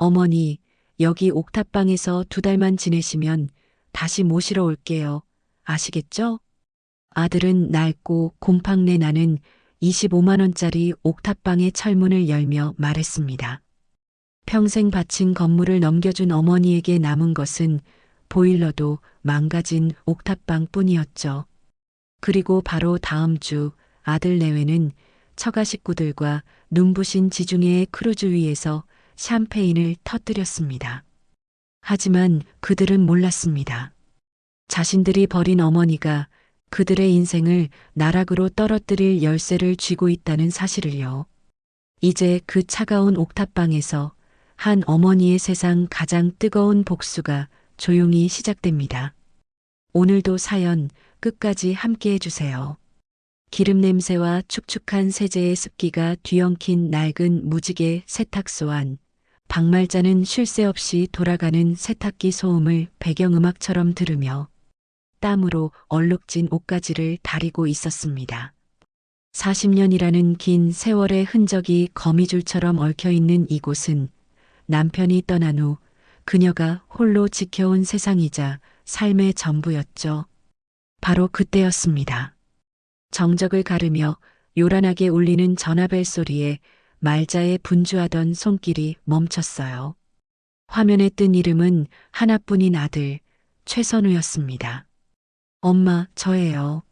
어머니, 여기 옥탑방에서 2달만 지내시면 다시 모시러 올게요. 아시겠죠? 아들은 낡고 곰팡내 나는 25만 원짜리 옥탑방의 철문을 열며 말했습니다. 평생 바친 건물을 넘겨준 어머니에게 남은 것은 보일러도 망가진 옥탑방 뿐이었죠. 그리고 바로 다음 주 아들 내외는 처가 식구들과 눈부신 지중해의 크루즈 위에서 샴페인을 터뜨렸습니다. 하지만 그들은 몰랐습니다. 자신들이 버린 어머니가 그들의 인생을 나락으로 떨어뜨릴 열쇠를 쥐고 있다는 사실을요. 이제 그 차가운 옥탑방에서 한 어머니의 세상 가장 뜨거운 복수가 조용히 시작됩니다. 오늘도 사연 끝까지 함께 해주세요. 기름 냄새와 축축한 세제의 습기가 뒤엉킨 낡은 무지개 세탁소 안, 박말자는 쉴 새 없이 돌아가는 세탁기 소음을 배경음악처럼 들으며 땀으로 얼룩진 옷가지를 다리고 있었습니다. 40년이라는 긴 세월의 흔적이 거미줄처럼 얽혀있는 이곳은 남편이 떠난 후 그녀가 홀로 지켜온 세상이자 삶의 전부였죠. 바로 그때였습니다. 정적을 가르며 요란하게 울리는 전화벨 소리에 말자의 분주하던 손길이 멈췄어요. 화면에 뜬 이름은 하나뿐인 아들, 최선우였습니다. 엄마, 저예요.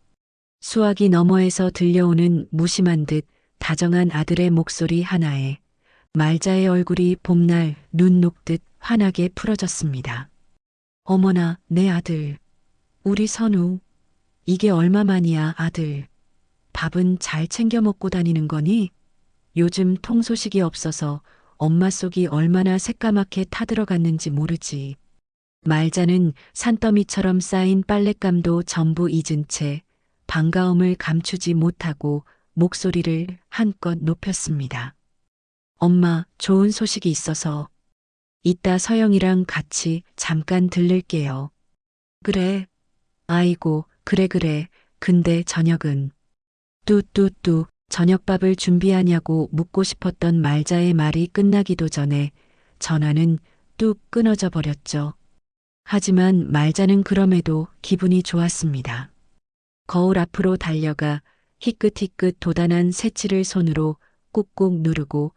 수화기 너머에서 들려오는 무심한 듯 다정한 아들의 목소리 하나에 말자의 얼굴이 봄날 눈 녹듯 환하게 풀어졌습니다. 어머나, 내 아들. 우리 선우. 이게 얼마만이야, 아들. 밥은 잘 챙겨 먹고 다니는 거니? 요즘 통소식이 없어서 엄마 속이 얼마나 새까맣게 타들어갔는지 모르지. 말자는 산더미처럼 쌓인 빨랫감도 전부 잊은 채 반가움을 감추지 못하고 목소리를 한껏 높였습니다. 엄마, 좋은 소식이 있어서 이따 서영이랑 같이 잠깐 들를게요. 그래. 아이고, 그래. 근데 저녁은? 뚜뚜뚜, 저녁밥을 준비하냐고 묻고 싶었던 말자의 말이 끝나기도 전에 전화는 뚝 끊어져 버렸죠. 하지만 말자는 그럼에도 기분이 좋았습니다. 거울 앞으로 달려가 희끗희끗 도단한 새치를 손으로 꾹꾹 누르고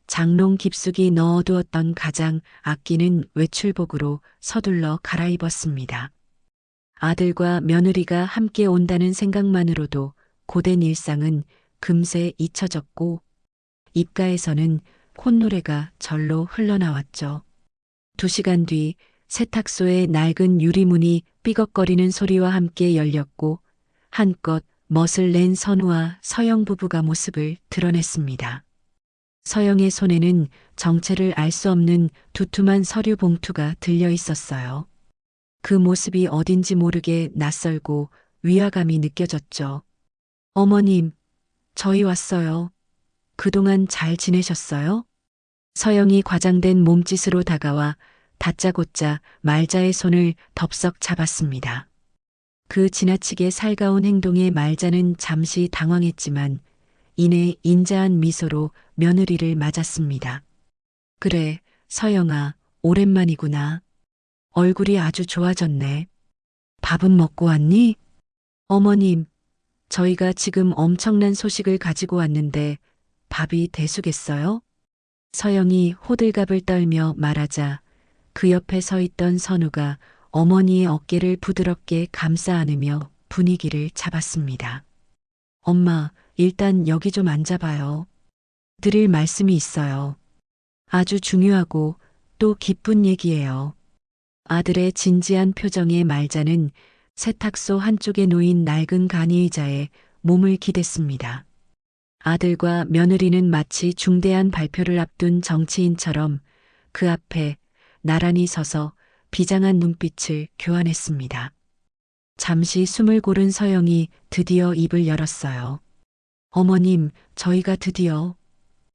장롱 깊숙이 넣어두었던 가장 아끼는 외출복으로 서둘러 갈아입었습니다. 아들과 며느리가 함께 온다는 생각만으로도 고된 일상은 금세 잊혀졌고 입가에서는 콧노래가 절로 흘러나왔죠. 2시간 뒤 세탁소의 낡은 유리문이 삐걱거리는 소리와 함께 열렸고 한껏 멋을 낸 선우와 서영 부부가 모습을 드러냈습니다. 서영의 손에는 정체를 알 수 없는 두툼한 서류 봉투가 들려 있었어요. 그 모습이 어딘지 모르게 낯설고 위화감이 느껴졌죠. 어머님, 저희 왔어요. 그동안 잘 지내셨어요? 서영이 과장된 몸짓으로 다가와 다짜고짜 말자의 손을 덥석 잡았습니다. 그 지나치게 살가운 행동에 말자는 잠시 당황했지만 이내 인자한 미소로 며느리를 맞았습니다. 그래, 서영아, 오랜만이구나. 얼굴이 아주 좋아졌네. 밥은 먹고 왔니? 어머님, 저희가 지금 엄청난 소식을 가지고 왔는데 밥이 대수겠어요? 서영이 호들갑을 떨며 말하자 그 옆에 서 있던 선우가 어머니의 어깨를 부드럽게 감싸 안으며 분위기를 잡았습니다. 엄마, 일단 여기 좀 앉아봐요. 드릴 말씀이 있어요. 아주 중요하고 또 기쁜 얘기예요. 아들의 진지한 표정에 말자는 세탁소 한쪽에 놓인 낡은 간이의자에 몸을 기댔습니다. 아들과 며느리는 마치 중대한 발표를 앞둔 정치인처럼 그 앞에 나란히 서서 비장한 눈빛을 교환했습니다. 잠시 숨을 고른 서영이 드디어 입을 열었어요. 어머님, 저희가 드디어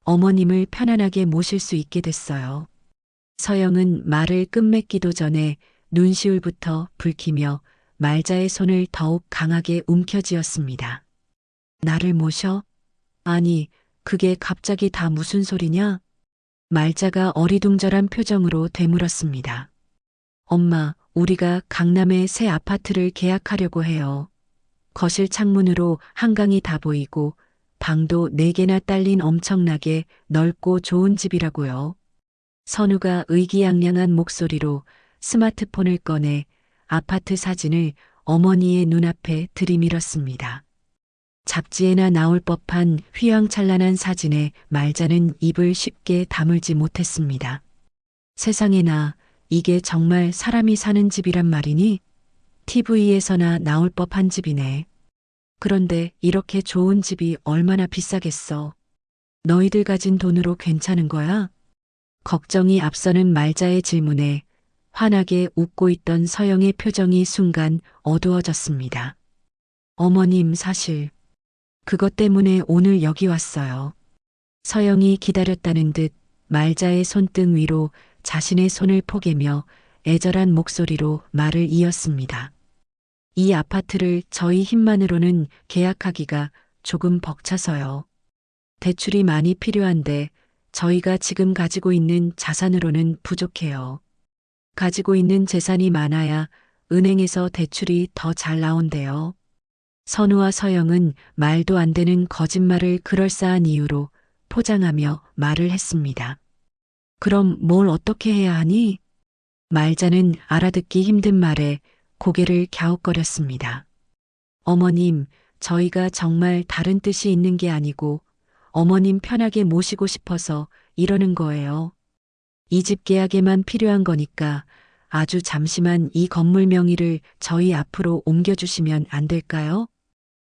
어머님을 편안하게 모실 수 있게 됐어요. 서영은 말을 끝맺기도 전에 눈시울부터 붉히며 말자의 손을 더욱 강하게 움켜쥐었습니다. 나를 모셔? 아니, 그게 갑자기 다 무슨 소리냐? 말자가 어리둥절한 표정으로 되물었습니다. 엄마, 우리가 강남에 새 아파트를 계약하려고 해요. 거실 창문으로 한강이 다 보이고 방도 4개나 딸린 엄청나게 넓고 좋은 집이라고요. 선우가 의기양양한 목소리로 스마트폰을 꺼내 아파트 사진을 어머니의 눈앞에 들이밀었습니다. 잡지에나 나올 법한 휘황찬란한 사진에 말자는 입을 쉽게 다물지 못했습니다. 세상에나 이게 정말 사람이 사는 집이란 말이니? TV에서나 나올 법한 집이네. 그런데 이렇게 좋은 집이 얼마나 비싸겠어. 너희들 가진 돈으로 괜찮은 거야? 걱정이 앞서는 말자의 질문에 환하게 웃고 있던 서영의 표정이 순간 어두워졌습니다. 어머님 사실 그것 때문에 오늘 여기 왔어요. 서영이 기다렸다는 듯 말자의 손등 위로 자신의 손을 포개며 애절한 목소리로 말을 이었습니다. 이 아파트를 저희 힘만으로는 계약하기가 조금 벅차서요. 대출이 많이 필요한데 저희가 지금 가지고 있는 자산으로는 부족해요. 가지고 있는 재산이 많아야 은행에서 대출이 더 잘 나온대요. 선우와 서영은 말도 안 되는 거짓말을 그럴싸한 이유로 포장하며 말을 했습니다. 그럼 뭘 어떻게 해야 하니? 말자는 알아듣기 힘든 말에 고개를 갸웃거렸습니다. 어머님, 저희가 정말 다른 뜻이 있는 게 아니고 어머님 편하게 모시고 싶어서 이러는 거예요. 이 집 계약에만 필요한 거니까 아주 잠시만 이 건물 명의를 저희 앞으로 옮겨주시면 안 될까요?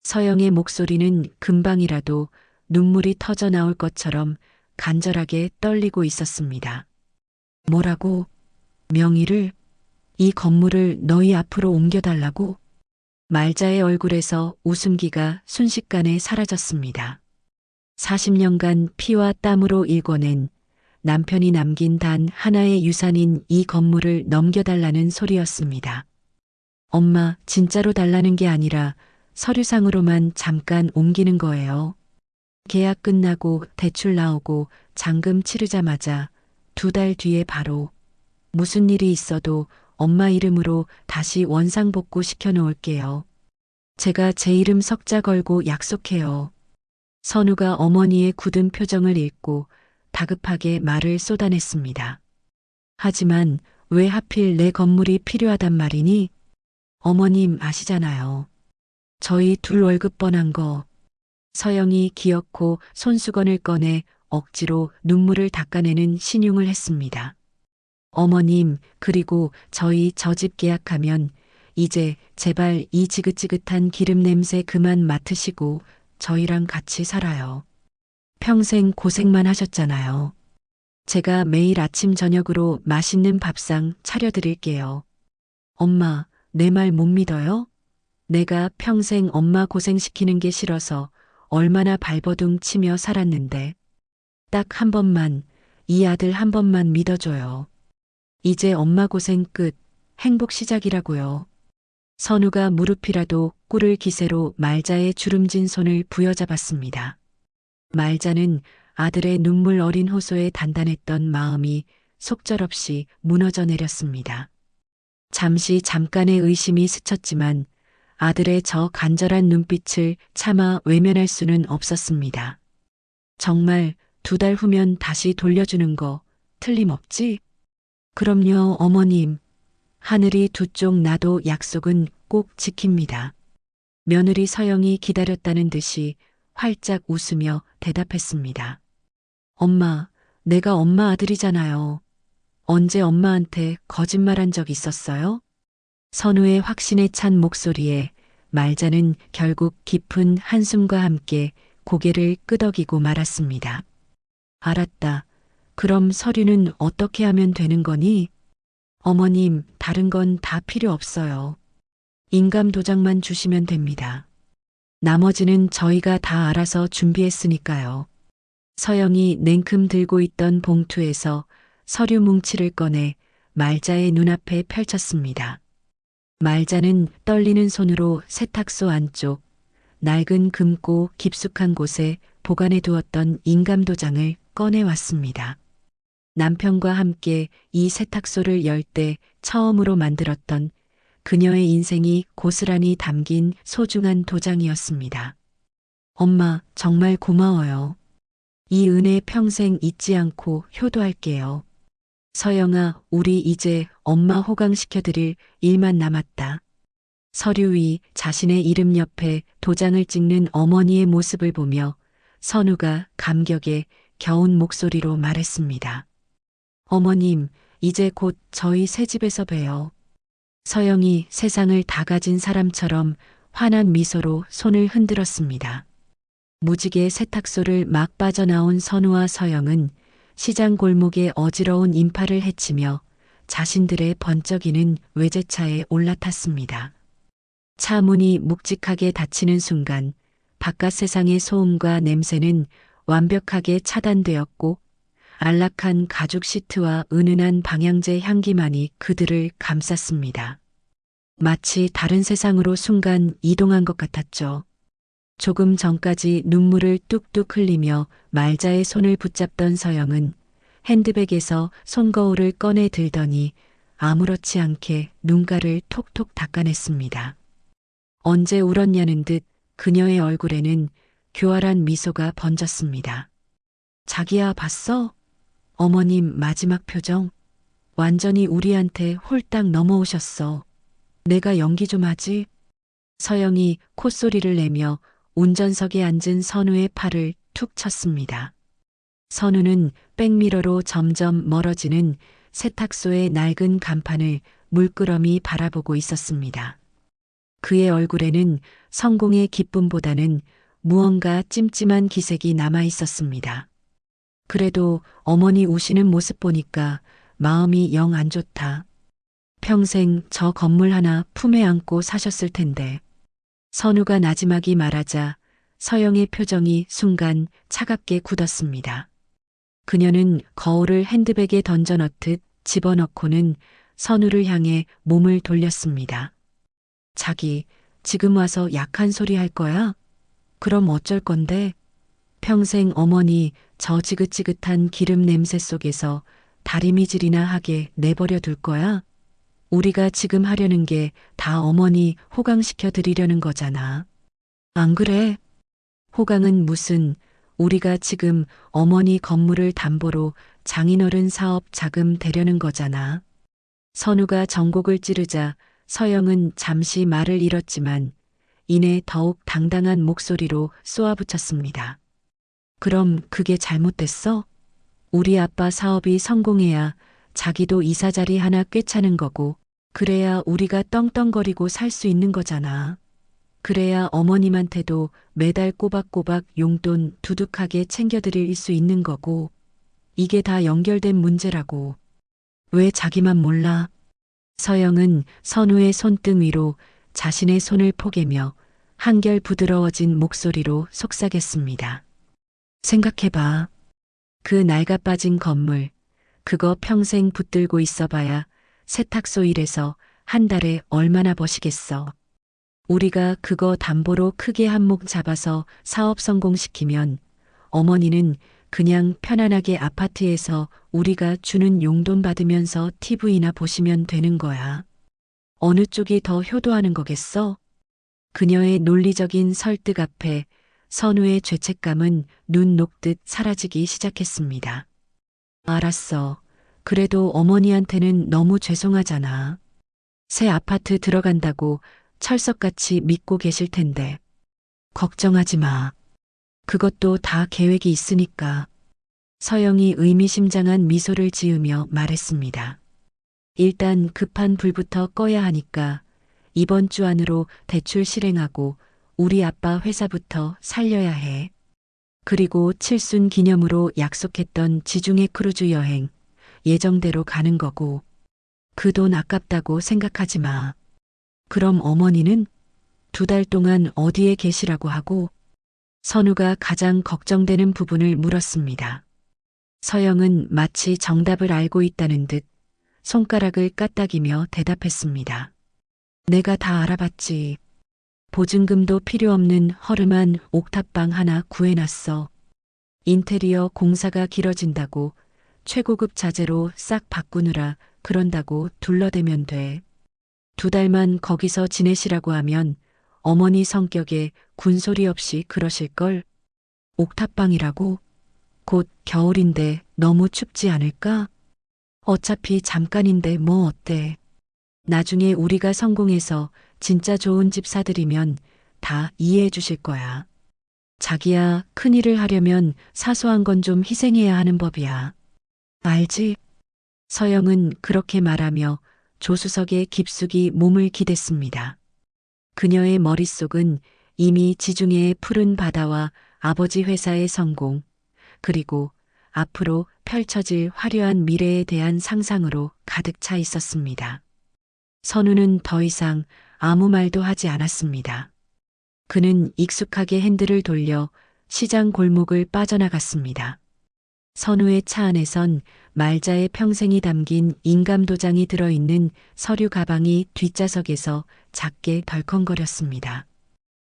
서영의 목소리는 금방이라도 눈물이 터져 나올 것처럼 간절하게 떨리고 있었습니다. 뭐라고? 명의를? 이 건물을 너희 앞으로 옮겨달라고? 말자의 얼굴에서 웃음기가 순식간에 사라졌습니다. 40년간 피와 땀으로 일궈낸 남편이 남긴 단 하나의 유산인 이 건물을 넘겨달라는 소리였습니다. 엄마, 진짜로 달라는 게 아니라 서류상으로만 잠깐 옮기는 거예요. 계약 끝나고 대출 나오고 잔금 치르자마자 2달 뒤에 바로 무슨 일이 있어도 엄마 이름으로 다시 원상복구 시켜놓을게요. 제가 제 이름 석자 걸고 약속해요. 선우가 어머니의 굳은 표정을 읽고 다급하게 말을 쏟아냈습니다. 하지만 왜 하필 내 건물이 필요하단 말이니? 어머님 아시잖아요. 저희 둘 월급 뻔한 거. 서영이 기어코 손수건을 꺼내 억지로 눈물을 닦아내는 신용을 했습니다. 어머님, 그리고 저희 저 집 계약하면 이제 제발 이 지긋지긋한 기름 냄새 그만 맡으시고 저희랑 같이 살아요. 평생 고생만 하셨잖아요. 제가 매일 아침 저녁으로 맛있는 밥상 차려드릴게요. 엄마, 내 말 못 믿어요? 내가 평생 엄마 고생시키는 게 싫어서 얼마나 발버둥 치며 살았는데. 딱 한 번만, 이 아들 한 번만 믿어줘요. 이제 엄마 고생 끝, 행복 시작이라고요. 선우가 무릎이라도 꿇을 기세로 말자의 주름진 손을 부여잡았습니다. 말자는 아들의 눈물 어린 호소에 단단했던 마음이 속절없이 무너져 내렸습니다. 잠깐의 의심이 스쳤지만 아들의 저 간절한 눈빛을 차마 외면할 수는 없었습니다. 정말 2달 후면 다시 돌려주는 거 틀림없지? 그럼요, 어머님. 하늘이 두 쪽 나도 약속은 꼭 지킵니다. 며느리 서영이 기다렸다는 듯이 활짝 웃으며 대답했습니다. 엄마, 내가 엄마 아들이잖아요. 언제 엄마한테 거짓말한 적 있었어요? 선우의 확신에 찬 목소리에 말자는 결국 깊은 한숨과 함께 고개를 끄덕이고 말았습니다. 알았다. 그럼 서류는 어떻게 하면 되는 거니? 어머님, 다른 건 다 필요 없어요. 인감 도장만 주시면 됩니다. 나머지는 저희가 다 알아서 준비했으니까요. 서영이 냉큼 들고 있던 봉투에서 서류 뭉치를 꺼내 말자의 눈앞에 펼쳤습니다. 말자는 떨리는 손으로 세탁소 안쪽 낡은 금고 깊숙한 곳에 보관해 두었던 인감도장을 꺼내왔습니다. 남편과 함께 이 세탁소를 열 때 처음으로 만들었던 그녀의 인생이 고스란히 담긴 소중한 도장이었습니다. 엄마, 정말 고마워요. 이 은혜 평생 잊지 않고 효도할게요. 서영아, 우리 이제 엄마 호강시켜드릴 일만 남았다. 서류 위 자신의 이름 옆에 도장을 찍는 어머니의 모습을 보며 선우가 감격에 겨운 목소리로 말했습니다. 어머님, 이제 곧 저희 새 집에서 봬요. 서영이 세상을 다 가진 사람처럼 환한 미소로 손을 흔들었습니다. 무지개 세탁소를 막 빠져나온 선우와 서영은 시장 골목의 어지러운 인파를 헤치며 자신들의 번쩍이는 외제차에 올라탔습니다. 차 문이 묵직하게 닫히는 순간 바깥 세상의 소음과 냄새는 완벽하게 차단되었고 안락한 가죽 시트와 은은한 방향제 향기만이 그들을 감쌌습니다. 마치 다른 세상으로 순간 이동한 것 같았죠. 조금 전까지 눈물을 뚝뚝 흘리며 말자의 손을 붙잡던 서영은 핸드백에서 손거울을 꺼내 들더니 아무렇지 않게 눈가를 톡톡 닦아냈습니다. 언제 울었냐는 듯 그녀의 얼굴에는 교활한 미소가 번졌습니다. 자기야, 봤어? 어머님 마지막 표정. 완전히 우리한테 홀딱 넘어오셨어. 내가 연기 좀 하지? 서영이 콧소리를 내며 운전석에 앉은 선우의 팔을 툭 쳤습니다. 선우는 백미러로 점점 멀어지는 세탁소의 낡은 간판을 물끄러미 바라보고 있었습니다. 그의 얼굴에는 성공의 기쁨보다는 무언가 찜찜한 기색이 남아 있었습니다. 그래도 어머니 우시는 모습 보니까 마음이 영 안 좋다. 평생 저 건물 하나 품에 안고 사셨을 텐데. 선우가 나지막이 말하자 서영의 표정이 순간 차갑게 굳었습니다. 그녀는 거울을 핸드백에 던져넣듯 집어넣고는 선우를 향해 몸을 돌렸습니다. 자기, 지금 와서 약한 소리 할 거야? 그럼 어쩔 건데? 평생 어머니 저 지긋지긋한 기름 냄새 속에서 다리미질이나 하게 내버려 둘 거야? 우리가 지금 하려는 게 다 어머니 호강시켜 드리려는 거잖아. 안 그래? 호강은 무슨, 우리가 지금 어머니 건물을 담보로 장인어른 사업 자금 대려는 거잖아. 선우가 전곡을 찌르자 서영은 잠시 말을 잃었지만 이내 더욱 당당한 목소리로 쏘아붙였습니다. 그럼 그게 잘못됐어? 우리 아빠 사업이 성공해야 자기도 이사 자리 하나 꿰차는 거고, 그래야 우리가 떵떵거리고 살 수 있는 거잖아. 그래야 어머님한테도 매달 꼬박꼬박 용돈 두둑하게 챙겨드릴 수 있는 거고, 이게 다 연결된 문제라고. 왜 자기만 몰라? 서영은 선우의 손등 위로 자신의 손을 포개며 한결 부드러워진 목소리로 속삭였습니다. 생각해봐. 그 낡아빠진 건물, 그거 평생 붙들고 있어봐야 세탁소 일에서 한 달에 얼마나 버시겠어. 우리가 그거 담보로 크게 한몫 잡아서 사업 성공시키면 어머니는 그냥 편안하게 아파트에서 우리가 주는 용돈 받으면서 TV나 보시면 되는 거야. 어느 쪽이 더 효도하는 거겠어? 그녀의 논리적인 설득 앞에 선우의 죄책감은 눈 녹듯 사라지기 시작했습니다. 알았어. 그래도 어머니한테는 너무 죄송하잖아. 새 아파트 들어간다고 철석같이 믿고 계실 텐데. 걱정하지 마. 그것도 다 계획이 있으니까. 서영이 의미심장한 미소를 지으며 말했습니다. 일단 급한 불부터 꺼야 하니까 이번 주 안으로 대출 실행하고 우리 아빠 회사부터 살려야 해. 그리고 칠순 기념으로 약속했던 지중해 크루즈 여행 예정대로 가는 거고, 그 돈 아깝다고 생각하지 마. 그럼 어머니는 2달 동안 어디에 계시라고 하고? 선우가 가장 걱정되는 부분을 물었습니다. 서영은 마치 정답을 알고 있다는 듯 손가락을 까딱이며 대답했습니다. 내가 다 알아봤지. 보증금도 필요 없는 허름한 옥탑방 하나 구해놨어. 인테리어 공사가 길어진다고 최고급 자재로 싹 바꾸느라 그런다고 둘러대면 돼. 2달만 거기서 지내시라고 하면 어머니 성격에 군소리 없이 그러실걸. 옥탑방이라고? 곧 겨울인데 너무 춥지 않을까? 어차피 잠깐인데 뭐 어때? 나중에 우리가 성공해서 진짜 좋은 집 사들이면 다 이해해 주실 거야. 자기야, 큰일을 하려면 사소한 건 좀 희생해야 하는 법이야. 알지? 서영은 그렇게 말하며 조수석에 깊숙이 몸을 기댔습니다. 그녀의 머릿속은 이미 지중해의 푸른 바다와 아버지 회사의 성공, 그리고 앞으로 펼쳐질 화려한 미래에 대한 상상으로 가득 차 있었습니다. 선우는 더 이상 아무 말도 하지 않았습니다. 그는 익숙하게 핸들을 돌려 시장 골목을 빠져나갔습니다. 선우의 차 안에선 말자의 평생이 담긴 인감도장이 들어있는 서류 가방이 뒷좌석에서 작게 덜컹거렸습니다.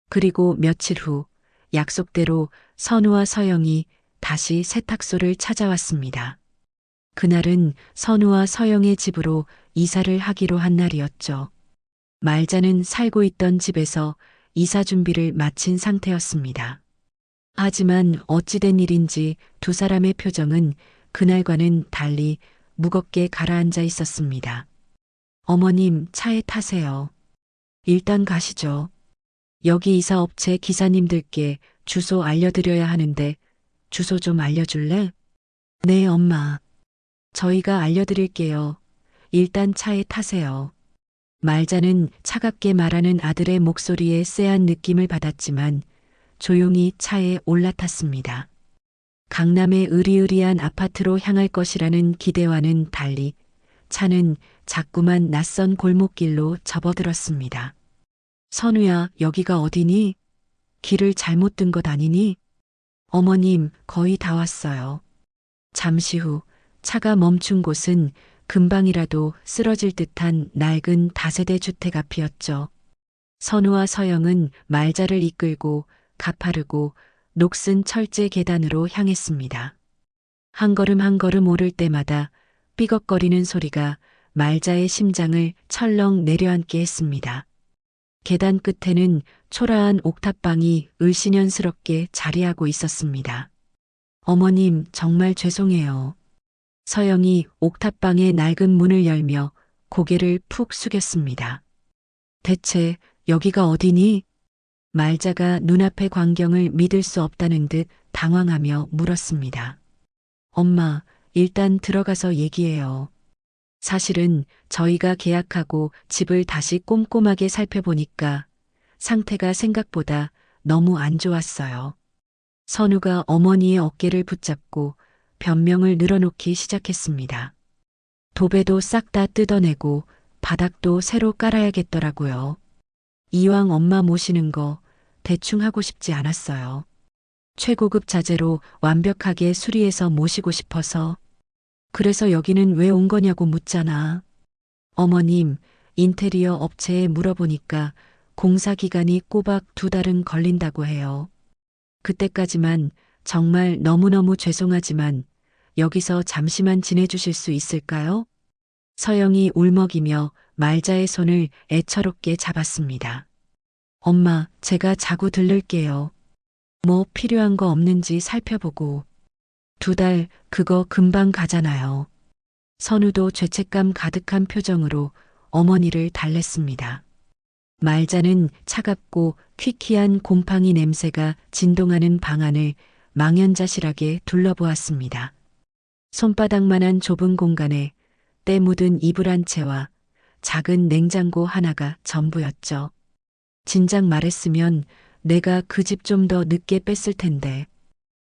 그리고 며칠 후 약속대로 선우와 서영이 다시 세탁소를 찾아왔습니다. 그날은 선우와 서영의 집으로 이사를 하기로 한 날이었죠. 말자는 살고 있던 집에서 이사 준비를 마친 상태였습니다. 하지만 어찌된 일인지 두 사람의 표정은 그날과는 달리 무겁게 가라앉아 있었습니다. 어머님, 차에 타세요. 일단 가시죠. 여기 이사업체 기사님들께 주소 알려드려야 하는데 주소 좀 알려줄래? 네, 엄마. 저희가 알려드릴게요. 일단 차에 타세요. 말자는 차갑게 말하는 아들의 목소리에 쎄한 느낌을 받았지만 조용히 차에 올라탔습니다. 강남의 으리으리한 아파트로 향할 것이라는 기대와는 달리 차는 자꾸만 낯선 골목길로 접어들었습니다. 선우야, 여기가 어디니? 길을 잘못 든 것 아니니? 어머님, 거의 다 왔어요. 잠시 후 차가 멈춘 곳은 금방이라도 쓰러질 듯한 낡은 다세대 주택 앞이었죠. 선우와 서영은 말자를 이끌고 가파르고 녹슨 철제 계단으로 향했습니다. 한 걸음 한 걸음 오를 때마다 삐걱거리는 소리가 말자의 심장을 철렁 내려앉게 했습니다. 계단 끝에는 초라한 옥탑방이 을씨년스럽게 자리하고 있었습니다. 어머님, 정말 죄송해요. 서영이 옥탑방의 낡은 문을 열며 고개를 푹 숙였습니다. 대체 여기가 어디니? 말자가 눈앞의 광경을 믿을 수 없다는 듯 당황하며 물었습니다. 엄마, 일단 들어가서 얘기해요. 사실은 저희가 계약하고 집을 다시 꼼꼼하게 살펴보니까 상태가 생각보다 너무 안 좋았어요. 선우가 어머니의 어깨를 붙잡고 변명을 늘어놓기 시작했습니다. 도배도 싹 다 뜯어내고 바닥도 새로 깔아야겠더라고요. 이왕 엄마 모시는 거 대충 하고 싶지 않았어요. 최고급 자재로 완벽하게 수리해서 모시고 싶어서. 그래서 여기는 왜 온 거냐고 묻잖아. 어머님, 인테리어 업체에 물어보니까 공사 기간이 꼬박 2달은 걸린다고 해요. 그때까지만 정말 너무너무 죄송하지만 여기서 잠시만 지내주실 수 있을까요? 서영이 울먹이며 말자의 손을 애처롭게 잡았습니다. 엄마, 제가 자고 들를게요. 뭐 필요한 거 없는지 살펴보고. 2달, 그거 금방 가잖아요. 선우도 죄책감 가득한 표정으로 어머니를 달랬습니다. 말자는 차갑고 퀴퀴한 곰팡이 냄새가 진동하는 방 안을 망연자실하게 둘러보았습니다. 손바닥만한 좁은 공간에 때 묻은 이불 한 채와 작은 냉장고 하나가 전부였죠. 진작 말했으면 내가 그 집 좀 더 늦게 뺐을 텐데.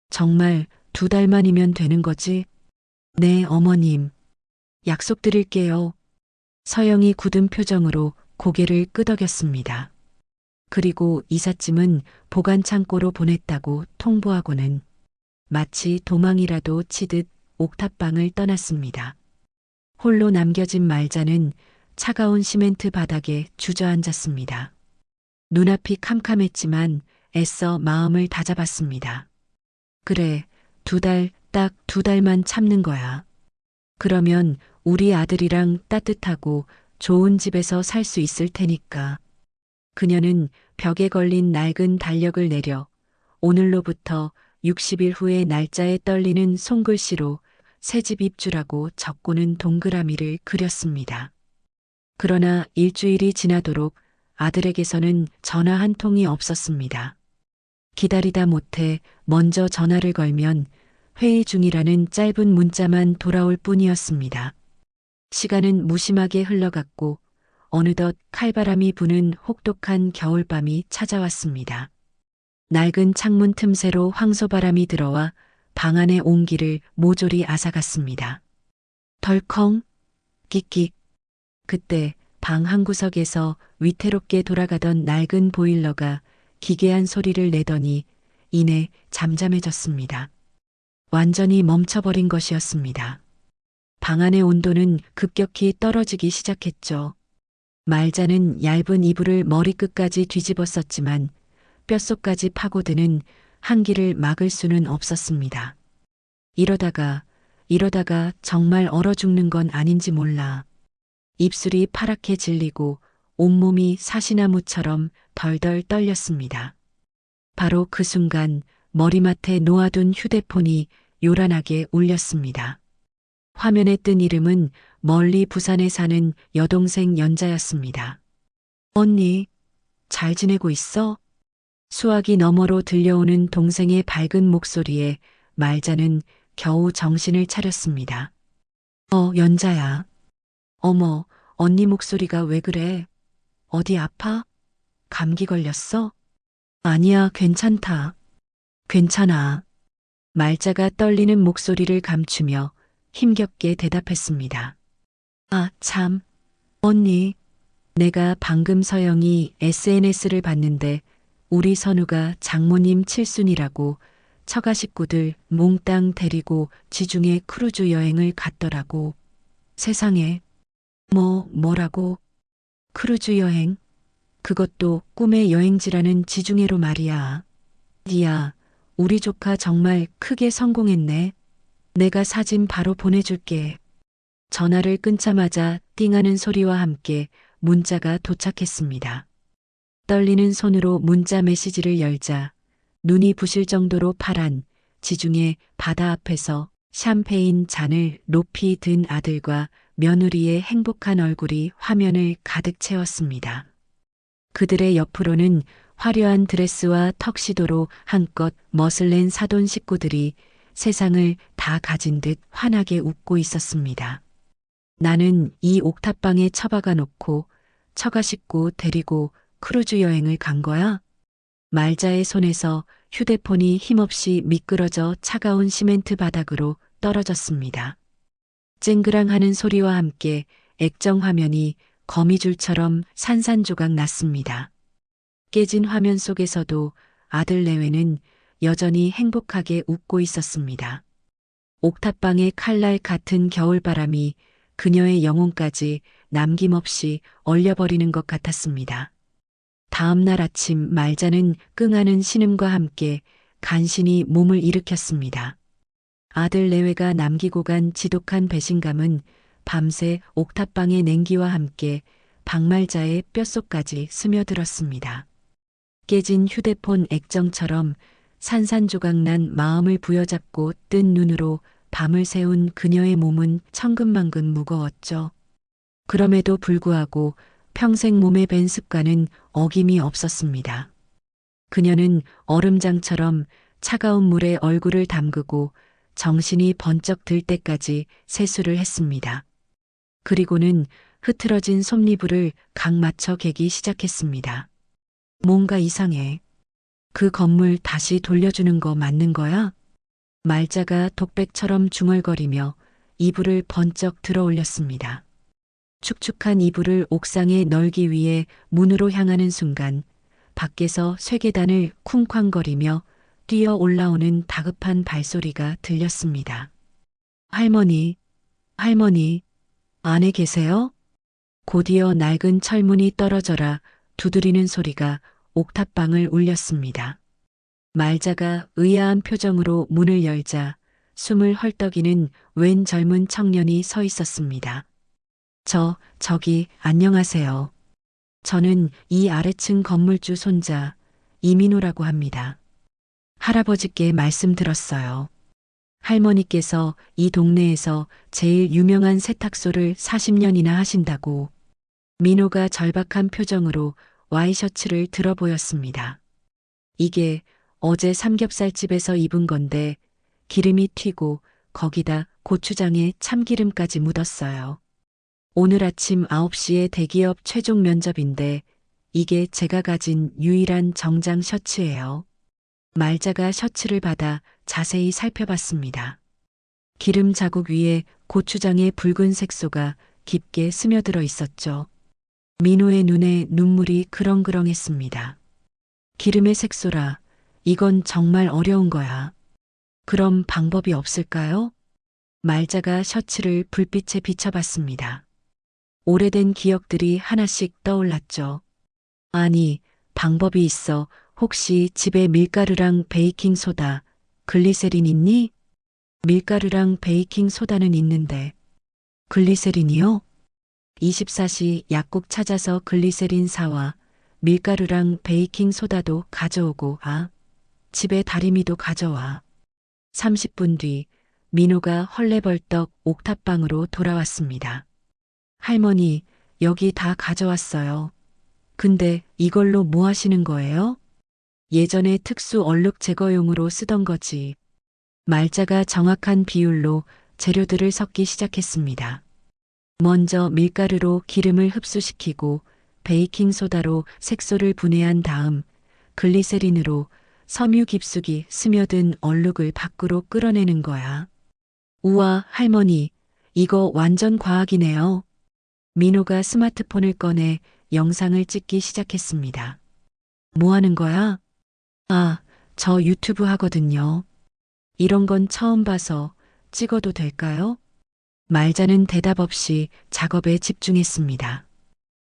정말 2달만이면 되는 거지? 네, 어머님. 약속드릴게요. 서영이 굳은 표정으로 고개를 끄덕였습니다. 그리고 이삿짐은 보관 창고로 보냈다고 통보하고는 마치 도망이라도 치듯 옥탑방을 떠났습니다. 홀로 남겨진 말자는 차가운 시멘트 바닥에 주저앉았습니다. 눈앞이 캄캄했지만 애써 마음을 다잡았습니다. 그래, 2달, 딱 2달만 참는 거야. 그러면 우리 아들이랑 따뜻하고 좋은 집에서 살 수 있을 테니까. 그녀는 벽에 걸린 낡은 달력을 내려 오늘로부터 60일 후의 날짜에 떨리는 손글씨로 새집 입주라고 적고는 동그라미를 그렸습니다. 그러나 일주일이 지나도록 아들에게서는 전화 한 통이 없었습니다. 기다리다 못해 먼저 전화를 걸면 회의 중이라는 짧은 문자만 돌아올 뿐이었습니다. 시간은 무심하게 흘러갔고 어느덧 칼바람이 부는 혹독한 겨울밤이 찾아왔습니다. 낡은 창문 틈새로 황소바람이 들어와 방 안의 온기를 모조리 앗아갔습니다. 덜컹, 끽끽. 그때 방 한구석에서 위태롭게 돌아가던 낡은 보일러가 기괴한 소리를 내더니 이내 잠잠해졌습니다. 완전히 멈춰버린 것이었습니다. 방 안의 온도는 급격히 떨어지기 시작했죠. 말자는 얇은 이불을 머리끝까지 뒤집었었지만 뼛속까지 파고드는 한기를 막을 수는 없었습니다. 이러다가 정말 얼어 죽는 건 아닌지 몰라. 입술이 파랗게 질리고 온몸이 사시나무처럼 덜덜 떨렸습니다. 바로 그 순간 머리맡에 놓아둔 휴대폰이 요란하게 울렸습니다. 화면에 뜬 이름은 멀리 부산에 사는 여동생 연자였습니다. 언니, 잘 지내고 있어? 수화기 너머로 들려오는 동생의 밝은 목소리에 말자는 겨우 정신을 차렸습니다. 연자야. 어머, 언니 목소리가 왜 그래? 어디 아파? 감기 걸렸어? 아니야, 괜찮다. 괜찮아. 말자가 떨리는 목소리를 감추며 힘겹게 대답했습니다. 아, 참. 언니, 내가 방금 서영이 SNS를 봤는데 우리 선우가 장모님 칠순이라고 처가 식구들 몽땅 데리고 지중해 크루즈 여행을 갔더라고. 세상에. 뭐라고? 크루즈 여행? 그것도 꿈의 여행지라는 지중해로 말이야. 니야, 우리 조카 정말 크게 성공했네. 내가 사진 바로 보내줄게. 전화를 끊자마자 띵하는 소리와 함께 문자가 도착했습니다. 떨리는 손으로 문자 메시지를 열자 눈이 부실 정도로 파란 지중해 바다 앞에서 샴페인 잔을 높이 든 아들과 며느리의 행복한 얼굴이 화면을 가득 채웠습니다. 그들의 옆으로는 화려한 드레스와 턱시도로 한껏 멋을 낸 사돈 식구들이 세상을 다 가진 듯 환하게 웃고 있었습니다. 나는 이 옥탑방에 처박아 놓고 처가 식구 데리고 크루즈 여행을 간 거야? 말자의 손에서 휴대폰이 힘없이 미끄러져 차가운 시멘트 바닥으로 떨어졌습니다. 쨍그랑하는 소리와 함께 액정 화면이 거미줄처럼 산산조각 났습니다. 깨진 화면 속에서도 아들 내외는 여전히 행복하게 웃고 있었습니다. 옥탑방의 칼날 같은 겨울바람이 그녀의 영혼까지 남김없이 얼려버리는 것 같았습니다. 다음 날 아침 말자는 끙하는 신음과 함께 간신히 몸을 일으켰습니다. 아들 내외가 남기고 간 지독한 배신감은 밤새 옥탑방의 냉기와 함께 박말자의 뼛속까지 스며들었습니다. 깨진 휴대폰 액정처럼 산산조각난 마음을 부여잡고 뜬 눈으로 밤을 새운 그녀의 몸은 천근만근 무거웠죠. 그럼에도 불구하고 평생 몸에 밴 습관은 어김이 없었습니다. 그녀는 얼음장처럼 차가운 물에 얼굴을 담그고 정신이 번쩍 들 때까지 세수를 했습니다. 그리고는 흐트러진 솜니부를 각 맞춰 개기 시작했습니다. 뭔가 이상해. 그 건물 다시 돌려주는 거 맞는 거야? 말자가 독백처럼 중얼거리며 이불을 번쩍 들어 올렸습니다. 축축한 이불을 옥상에 널기 위해 문으로 향하는 순간 밖에서 쇠계단을 쿵쾅거리며 뛰어 올라오는 다급한 발소리가 들렸습니다. 할머니, 안에 계세요? 곧이어 낡은 철문이 떨어져라 두드리는 소리가 옥탑방을 울렸습니다. 말자가 의아한 표정으로 문을 열자 숨을 헐떡이는 웬 젊은 청년이 서 있었습니다. 저기, 안녕하세요. 저는 이 아래층 건물주 손자, 이민호라고 합니다. 할아버지께 말씀 들었어요. 할머니께서 이 동네에서 제일 유명한 세탁소를 40년이나 하신다고. 민호가 절박한 표정으로 와이셔츠를 들어 보였습니다. 이게 어제 삼겹살집에서 입은 건데 기름이 튀고 거기다 고추장에 참기름까지 묻었어요. 오늘 아침 9시에 대기업 최종 면접인데 이게 제가 가진 유일한 정장 셔츠예요. 말자가 셔츠를 받아 자세히 살펴봤습니다. 기름 자국 위에 고추장의 붉은 색소가 깊게 스며들어 있었죠. 민호의 눈에 눈물이 그렁그렁했습니다. 기름의 색소라, 이건 정말 어려운 거야. 그럼 방법이 없을까요? 말자가 셔츠를 불빛에 비춰봤습니다. 오래된 기억들이 하나씩 떠올랐죠. 아니, 방법이 있어. 혹시 집에 밀가루랑 베이킹소다, 글리세린 있니? 밀가루랑 베이킹소다는 있는데. 글리세린이요? 24시 약국 찾아서 글리세린 사와 밀가루랑 베이킹소다도 가져오고, 집에 다리미도 가져와. 30분 뒤 민호가 헐레벌떡 옥탑방으로 돌아왔습니다. 할머니, 여기 다 가져왔어요. 근데 이걸로 뭐 하시는 거예요? 예전에 특수 얼룩 제거용으로 쓰던 거지. 말자가 정확한 비율로 재료들을 섞기 시작했습니다. 먼저 밀가루로 기름을 흡수시키고 베이킹소다로 색소를 분해한 다음 글리세린으로 섬유 깊숙이 스며든 얼룩을 밖으로 끌어내는 거야. 우와, 할머니, 이거 완전 과학이네요. 민호가 스마트폰을 꺼내 영상을 찍기 시작했습니다. 뭐 하는 거야? 저 유튜브 하거든요. 이런 건 처음 봐서 찍어도 될까요? 말자는 대답 없이 작업에 집중했습니다.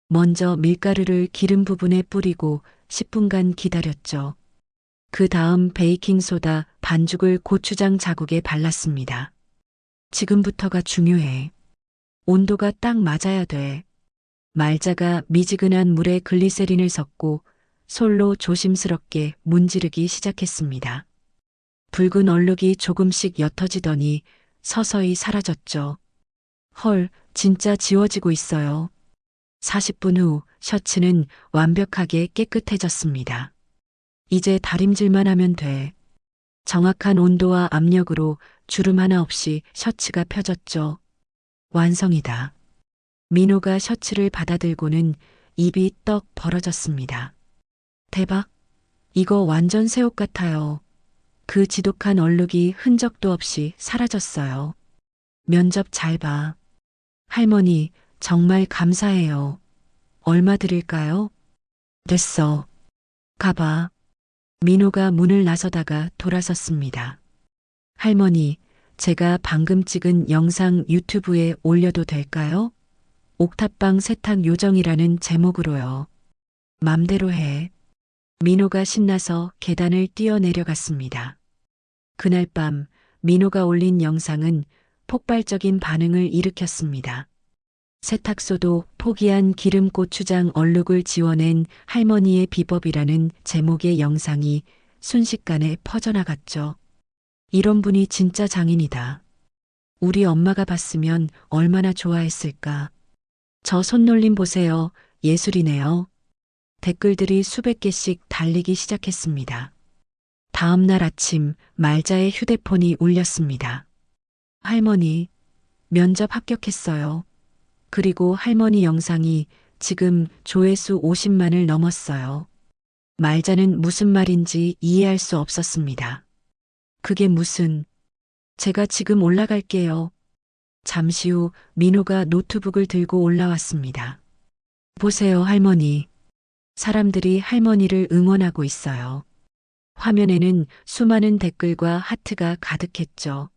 먼저 밀가루를 기름 부분에 뿌리고 10분간 기다렸죠. 그 다음 베이킹소다 반죽을 고추장 자국에 발랐습니다. 지금부터가 중요해. 온도가 딱 맞아야 돼. 말자가 미지근한 물에 글리세린을 섞고 솔로 조심스럽게 문지르기 시작했습니다. 붉은 얼룩이 조금씩 옅어지더니 서서히 사라졌죠. 헐, 진짜 지워지고 있어요. 40분 후 셔츠는 완벽하게 깨끗해졌습니다. 이제 다림질만 하면 돼. 정확한 온도와 압력으로 주름 하나 없이 셔츠가 펴졌죠. 완성이다. 민호가 셔츠를 받아들고는 입이 떡 벌어졌습니다. 대박! 이거 완전 새 옷 같아요. 그 지독한 얼룩이 흔적도 없이 사라졌어요. 면접 잘 봐. 할머니, 정말 감사해요. 얼마 드릴까요? 됐어. 가봐. 민호가 문을 나서다가 돌아섰습니다. 할머니, 제가 방금 찍은 영상 유튜브에 올려도 될까요? 옥탑방 세탁 요정이라는 제목으로요. 맘대로 해. 민호가 신나서 계단을 뛰어내려갔습니다. 그날 밤 민호가 올린 영상은 폭발적인 반응을 일으켰습니다. 세탁소도 포기한 기름 고추장 얼룩을 지워낸 할머니의 비법이라는 제목의 영상이 순식간에 퍼져나갔죠. 이런 분이 진짜 장인이다. 우리 엄마가 봤으면 얼마나 좋아했을까. 저 손놀림 보세요. 예술이네요. 댓글들이 수백 개씩 달리기 시작했습니다. 다음 날 아침 말자의 휴대폰이 울렸습니다. 할머니, 면접 합격했어요. 그리고 할머니 영상이 지금 조회수 50만을 넘었어요. 말자는 무슨 말인지 이해할 수 없었습니다. 그게 무슨... 제가 지금 올라갈게요. 잠시 후 민호가 노트북을 들고 올라왔습니다. 보세요, 할머니. 사람들이 할머니를 응원하고 있어요. 화면에는 수많은 댓글과 하트가 가득했죠.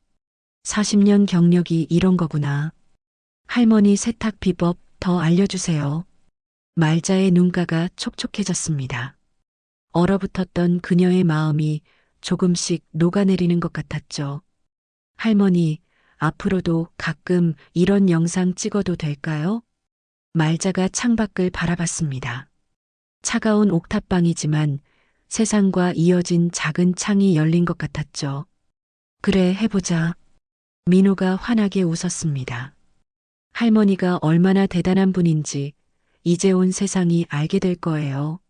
40년 경력이 이런 거구나. 할머니 세탁 비법 더 알려주세요. 말자의 눈가가 촉촉해졌습니다. 얼어붙었던 그녀의 마음이 조금씩 녹아내리는 것 같았죠. 할머니, 앞으로도 가끔 이런 영상 찍어도 될까요? 말자가 창밖을 바라봤습니다. 차가운 옥탑방이지만 세상과 이어진 작은 창이 열린 것 같았죠. 그래, 해보자. 민호가 환하게 웃었습니다. 할머니가 얼마나 대단한 분인지 이제 온 세상이 알게 될 거예요.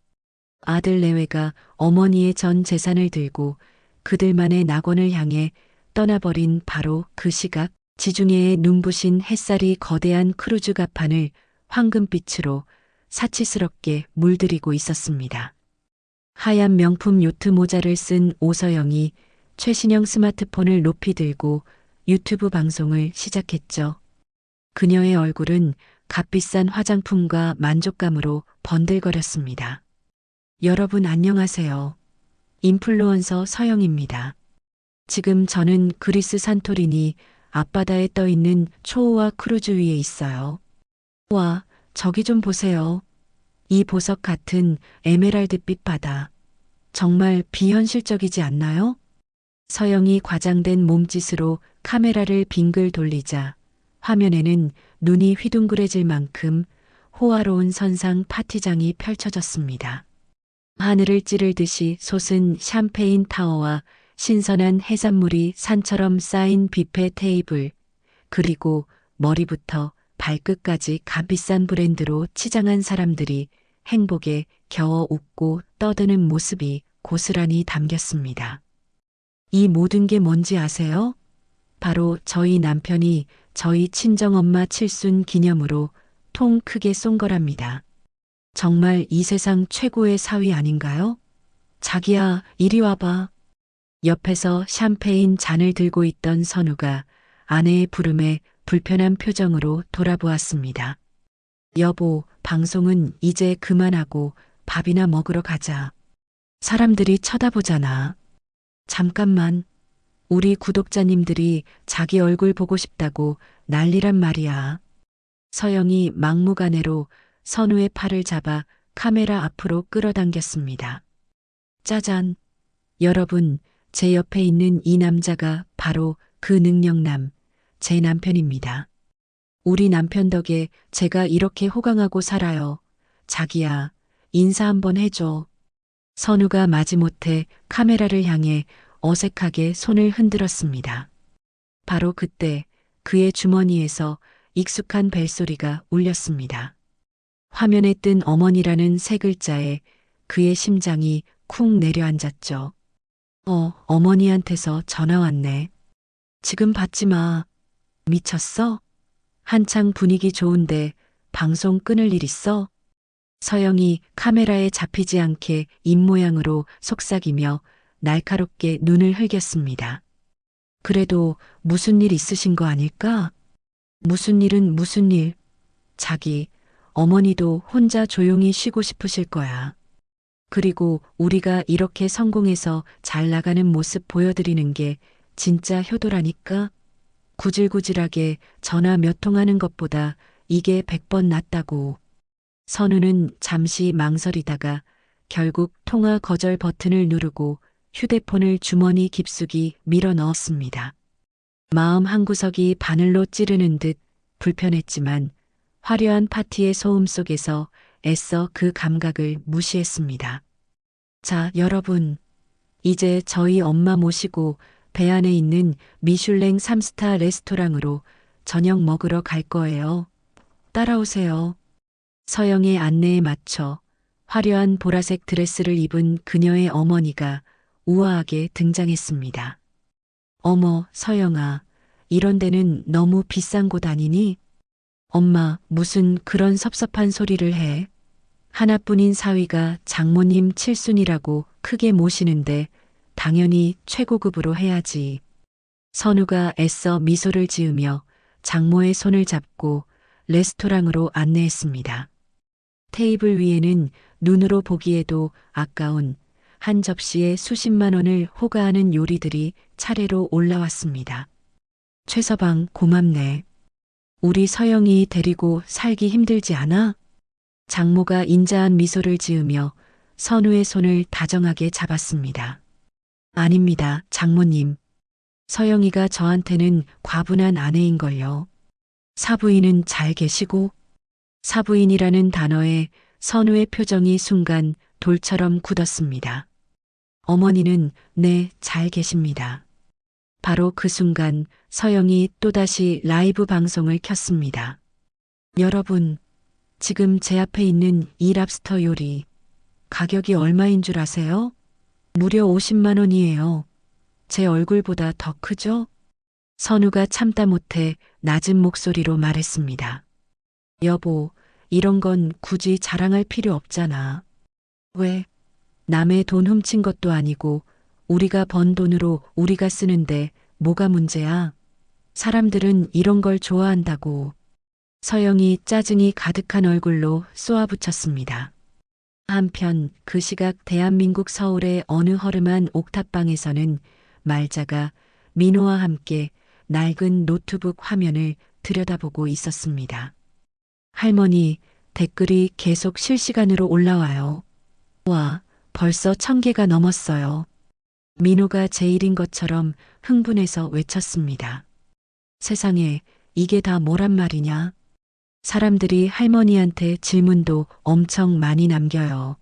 아들 내외가 어머니의 전 재산을 들고 그들만의 낙원을 향해 떠나버린 바로 그 시각, 지중해에 눈부신 햇살이 거대한 크루즈 갑판을 황금빛으로 사치스럽게 물들이고 있었습니다. 하얀 명품 요트 모자를 쓴 오서영이 최신형 스마트폰을 높이 들고 유튜브 방송을 시작했죠. 그녀의 얼굴은 값비싼 화장품과 만족감으로 번들거렸습니다. 여러분 안녕하세요. 인플루언서 서영입니다. 지금 저는 그리스 산토리니 앞바다에 떠있는 초호화 크루즈 위에 있어요. 와, 저기 좀 보세요. 이 보석 같은 에메랄드빛 바다. 정말 비현실적이지 않나요? 서영이 과장된 몸짓으로 카메라를 빙글 돌리자 화면에는 눈이 휘둥그레질 만큼 호화로운 선상 파티장이 펼쳐졌습니다. 하늘을 찌르듯이 솟은 샴페인 타워와 신선한 해산물이 산처럼 쌓인 뷔페 테이블, 그리고 머리부터 발끝까지 값비싼 브랜드로 치장한 사람들이 행복에 겨워 웃고 떠드는 모습이 고스란히 담겼습니다. 이 모든 게 뭔지 아세요? 바로 저희 남편이 저희 친정엄마 칠순 기념으로 통 크게 쏜 거랍니다. 정말 이 세상 최고의 사위 아닌가요? 자기야, 이리 와봐. 옆에서 샴페인 잔을 들고 있던 선우가 아내의 부름에 불편한 표정으로 돌아보았습니다. 여보, 방송은 이제 그만하고 밥이나 먹으러 가자. 사람들이 쳐다보잖아. 잠깐만. 우리 구독자님들이 자기 얼굴 보고 싶다고 난리란 말이야. 서영이 막무가내로 선우의 팔을 잡아 카메라 앞으로 끌어당겼습니다. 짜잔. 여러분, 제 옆에 있는 이 남자가 바로 그 능력남, 제 남편입니다. 우리 남편 덕에 제가 이렇게 호강하고 살아요. 자기야, 인사 한번 해줘. 선우가 마지못해 카메라를 향해 어색하게 손을 흔들었습니다. 바로 그때 그의 주머니에서 익숙한 벨소리가 울렸습니다. 화면에 뜬 어머니라는 세 글자에 그의 심장이 쿵 내려앉았죠. 어머니한테서 전화 왔네. 지금 받지 마. 미쳤어? 한창 분위기 좋은데 방송 끊을 일 있어? 서영이 카메라에 잡히지 않게 입모양으로 속삭이며 날카롭게 눈을 흘겼습니다. 그래도 무슨 일 있으신 거 아닐까? 무슨 일은 무슨 일. 자기, 어머니도 혼자 조용히 쉬고 싶으실 거야. 그리고 우리가 이렇게 성공해서 잘 나가는 모습 보여드리는 게 진짜 효도라니까? 구질구질하게 전화 몇 통 하는 것보다 이게 100번 낫다고. 선우는 잠시 망설이다가 결국 통화 거절 버튼을 누르고 휴대폰을 주머니 깊숙이 밀어 넣었습니다. 마음 한구석이 바늘로 찌르는 듯 불편했지만 화려한 파티의 소음 속에서 애써 그 감각을 무시했습니다. 자, 여러분. 이제 저희 엄마 모시고 배 안에 있는 미슐랭 3스타 레스토랑으로 저녁 먹으러 갈 거예요. 따라오세요. 서영의 안내에 맞춰 화려한 보라색 드레스를 입은 그녀의 어머니가 우아하게 등장했습니다. 어머, 서영아, 이런 데는 너무 비싼 곳 아니니? 엄마, 무슨 그런 섭섭한 소리를 해. 하나뿐인 사위가 장모님 칠순이라고 크게 모시는데 당연히 최고급으로 해야지. 선우가 애써 미소를 지으며 장모의 손을 잡고 레스토랑으로 안내했습니다. 테이블 위에는 눈으로 보기에도 아까운 한 접시에 수십만 원을 호가하는 요리들이 차례로 올라왔습니다. 최서방, 고맙네. 우리 서영이 데리고 살기 힘들지 않아? 장모가 인자한 미소를 지으며 선우의 손을 다정하게 잡았습니다. 아닙니다, 장모님. 서영이가 저한테는 과분한 아내인걸요. 사부인은 잘 계시고? 사부인이라는 단어에 선우의 표정이 순간 돌처럼 굳었습니다. 어머니는 네, 잘 계십니다. 바로 그 순간 서영이 또다시 라이브 방송을 켰습니다. 여러분, 지금 제 앞에 있는 이 랍스터 요리, 가격이 얼마인 줄 아세요? 무려 50만 원이에요. 제 얼굴보다 더 크죠? 선우가 참다 못해 낮은 목소리로 말했습니다. 여보, 이런 건 굳이 자랑할 필요 없잖아. 왜? 남의 돈 훔친 것도 아니고 우리가 번 돈으로 우리가 쓰는데 뭐가 문제야? 사람들은 이런 걸 좋아한다고. 서영이 짜증이 가득한 얼굴로 쏘아붙였습니다. 한편 그 시각 대한민국 서울의 어느 허름한 옥탑방에서는 말자가 민호와 함께 낡은 노트북 화면을 들여다보고 있었습니다. 할머니, 댓글이 계속 실시간으로 올라와요. 와, 벌써 1000개가 넘었어요. 민호가 제일인 것처럼 흥분해서 외쳤습니다. 세상에, 이게 다 뭐란 말이냐? 사람들이 할머니한테 질문도 엄청 많이 남겨요.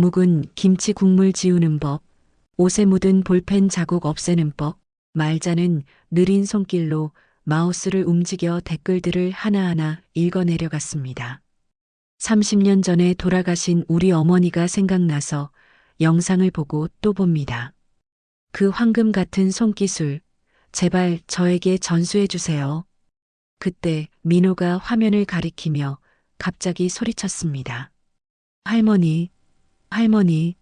묵은 김치 국물 지우는 법, 옷에 묻은 볼펜 자국 없애는 법, 말자는 느린 손길로 마우스를 움직여 댓글들을 하나하나 읽어내려갔습니다. 30년 전에 돌아가신 우리 어머니가 생각나서 영상을 보고 또 봅니다. 그 황금 같은 손기술, 제발 저에게 전수해 주세요. 그때 민호가 화면을 가리키며 갑자기 소리쳤습니다. 할머니, 할머니,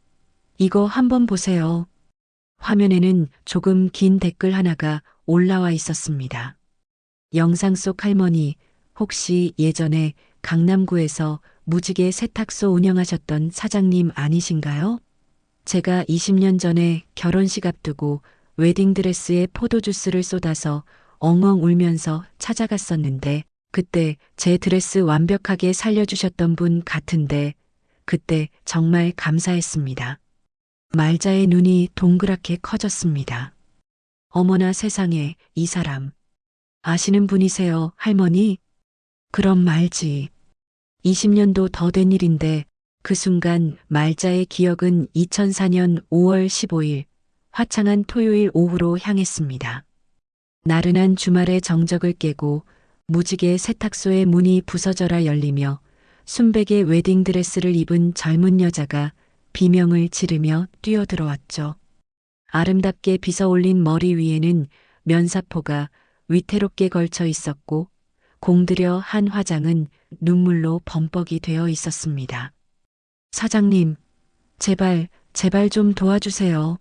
이거 한번 보세요. 화면에는 조금 긴 댓글 하나가 올라와 있었습니다. 영상 속 할머니, 혹시 예전에 강남구에서 무지개 세탁소 운영하셨던 사장님 아니신가요? 제가 20년 전에 결혼식 앞두고 웨딩드레스에 포도주스를 쏟아서 엉엉 울면서 찾아갔었는데 그때 제 드레스 완벽하게 살려주셨던 분 같은데 그때 정말 감사했습니다. 말자의 눈이 동그랗게 커졌습니다. 어머나 세상에, 이 사람. 아시는 분이세요, 할머니? 그럼 말지. 20년도 더 된 일인데 그 순간 말자의 기억은 2004년 5월 15일 화창한 토요일 오후로 향했습니다. 나른한 주말의 정적을 깨고 무지개 세탁소의 문이 부서져라 열리며 순백의 웨딩드레스를 입은 젊은 여자가 비명을 지르며 뛰어들어왔죠. 아름답게 빗어올린 머리 위에는 면사포가 위태롭게 걸쳐 있었고 공들여 한 화장은 눈물로 범벅이 되어 있었습니다. 사장님, 제발 좀 도와주세요.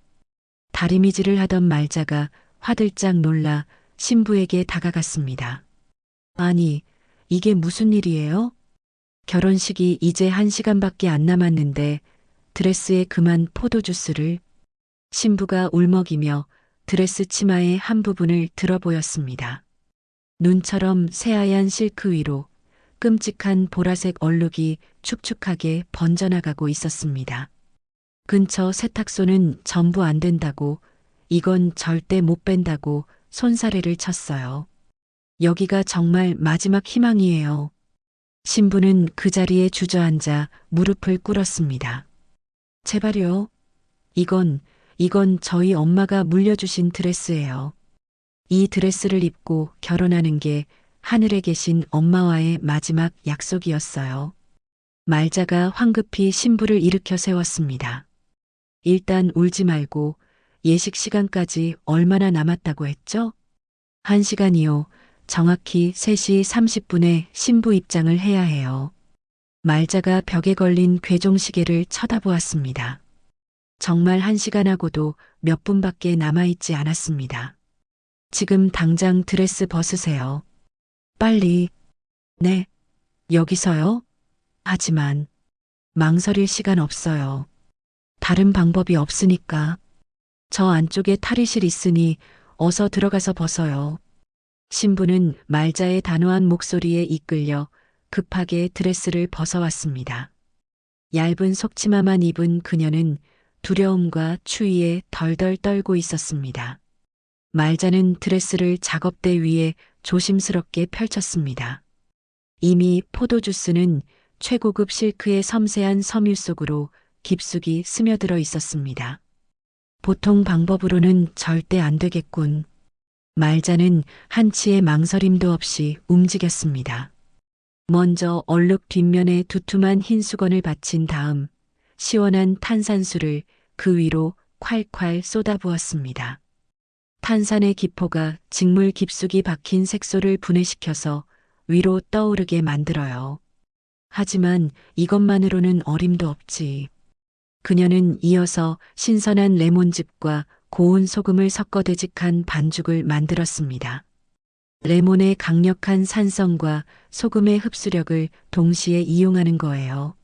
다리미질을 하던 말자가 화들짝 놀라 신부에게 다가갔습니다. 아니, 이게 무슨 일이에요? 결혼식이 이제 1시간밖에 안 남았는데 드레스에 그만 포도주스를. 신부가 울먹이며 드레스 치마의 한 부분을 들어 보였습니다. 눈처럼 새하얀 실크 위로 끔찍한 보라색 얼룩이 축축하게 번져나가고 있었습니다. 근처 세탁소는 전부 안 된다고, 이건 절대 못 뺀다고 손사래를 쳤어요. 여기가 정말 마지막 희망이에요. 신부는 그 자리에 주저앉아 무릎을 꿇었습니다. 제발요. 이건 저희 엄마가 물려주신 드레스예요. 이 드레스를 입고 결혼하는 게 하늘에 계신 엄마와의 마지막 약속이었어요. 말자가 황급히 신부를 일으켜 세웠습니다. 일단 울지 말고 예식 시간까지 얼마나 남았다고 했죠? 1시간이요. 정확히 3시 30분에 신부 입장을 해야 해요. 말자가 벽에 걸린 괴종시계를 쳐다보았습니다. 정말 1시간하고도 몇 분밖에 남아있지 않았습니다. 지금 당장 드레스 벗으세요. 빨리. 네. 여기서요? 하지만 망설일 시간 없어요. 다른 방법이 없으니까. 저 안쪽에 탈의실 있으니 어서 들어가서 벗어요. 신부는 말자의 단호한 목소리에 이끌려 급하게 드레스를 벗어왔습니다. 얇은 속치마만 입은 그녀는 두려움과 추위에 덜덜 떨고 있었습니다. 말자는 드레스를 작업대 위에 조심스럽게 펼쳤습니다. 이미 포도주스는 최고급 실크의 섬세한 섬유 속으로 깊숙이 스며들어 있었습니다. 보통 방법으로는 절대 안 되겠군. 말자는 한치의 망설임도 없이 움직였습니다. 먼저 얼룩 뒷면에 두툼한 흰 수건을 받친 다음 시원한 탄산수를 그 위로 콸콸 쏟아부었습니다. 탄산의 기포가 직물 깊숙이 박힌 색소를 분해시켜서 위로 떠오르게 만들어요. 하지만 이것만으로는 어림도 없지. 그녀는 이어서 신선한 레몬즙과 고운 소금을 섞어 되직한 반죽을 만들었습니다. 레몬의 강력한 산성과 소금의 흡수력을 동시에 이용하는 거예요.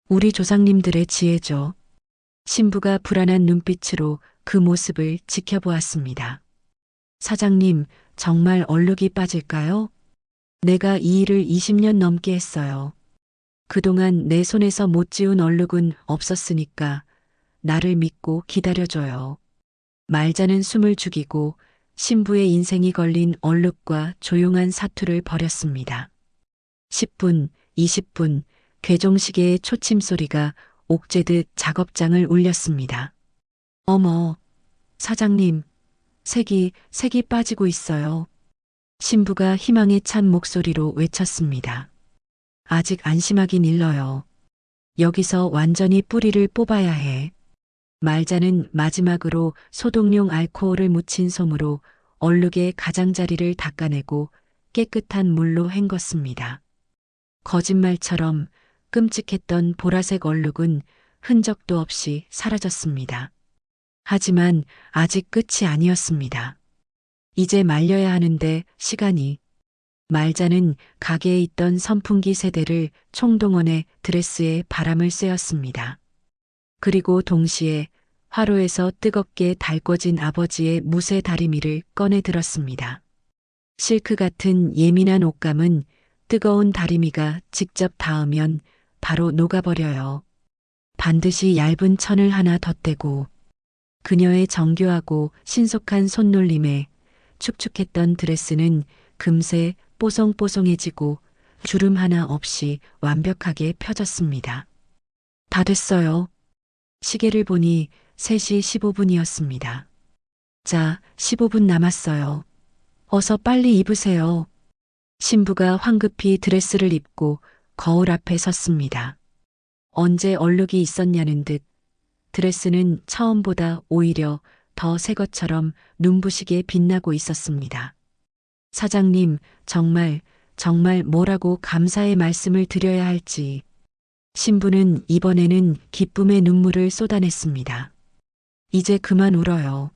우리 조상님들의 지혜죠. 신부가 불안한 눈빛으로 그 모습을 지켜보았습니다. 사장님, 정말 얼룩이 빠질까요? 내가 이 일을 20년 넘게 했어요. 그동안 내 손에서 못 지운 얼룩은 없었으니까 나를 믿고 기다려줘요. 말자는 숨을 죽이고 신부의 인생이 걸린 얼룩과 조용한 사투를 벌였습니다. 10분, 20분, 괴종시계의 초침 소리가 옥죄듯 작업장을 울렸습니다. 어머, 사장님, 색이 빠지고 있어요. 신부가 희망에 찬 목소리로 외쳤습니다. 아직 안심하긴 일러요. 여기서 완전히 뿌리를 뽑아야 해. 말자는 마지막으로 소독용 알코올을 묻힌 솜으로 얼룩의 가장자리를 닦아내고 깨끗한 물로 헹궜습니다. 거짓말처럼 끔찍했던 보라색 얼룩은 흔적도 없이 사라졌습니다. 하지만 아직 끝이 아니었습니다. 이제 말려야 하는데 시간이. 말자는 가게에 있던 선풍기 세대를 총동원해 드레스에 바람을 쐬었습니다. 그리고 동시에 화로에서 뜨겁게 달궈진 아버지의 무쇠 다리미를 꺼내 들었습니다. 실크 같은 예민한 옷감은 뜨거운 다리미가 직접 닿으면 바로 녹아버려요. 반드시 얇은 천을 하나 덧대고 그녀의 정교하고 신속한 손놀림에 축축했던 드레스는 금세 뽀송뽀송해지고 주름 하나 없이 완벽하게 펴졌습니다. 다 됐어요. 시계를 보니 3시 15분이었습니다. 자, 15분 남았어요. 어서 빨리 입으세요. 신부가 황급히 드레스를 입고 거울 앞에 섰습니다. 언제 얼룩이 있었냐는 듯 드레스는 처음보다 오히려 더 새 것처럼 눈부시게 빛나고 있었습니다. 사장님, 정말 뭐라고 감사의 말씀을 드려야 할지. 신부는 이번에는 기쁨의 눈물을 쏟아냈습니다. 이제 그만 울어요.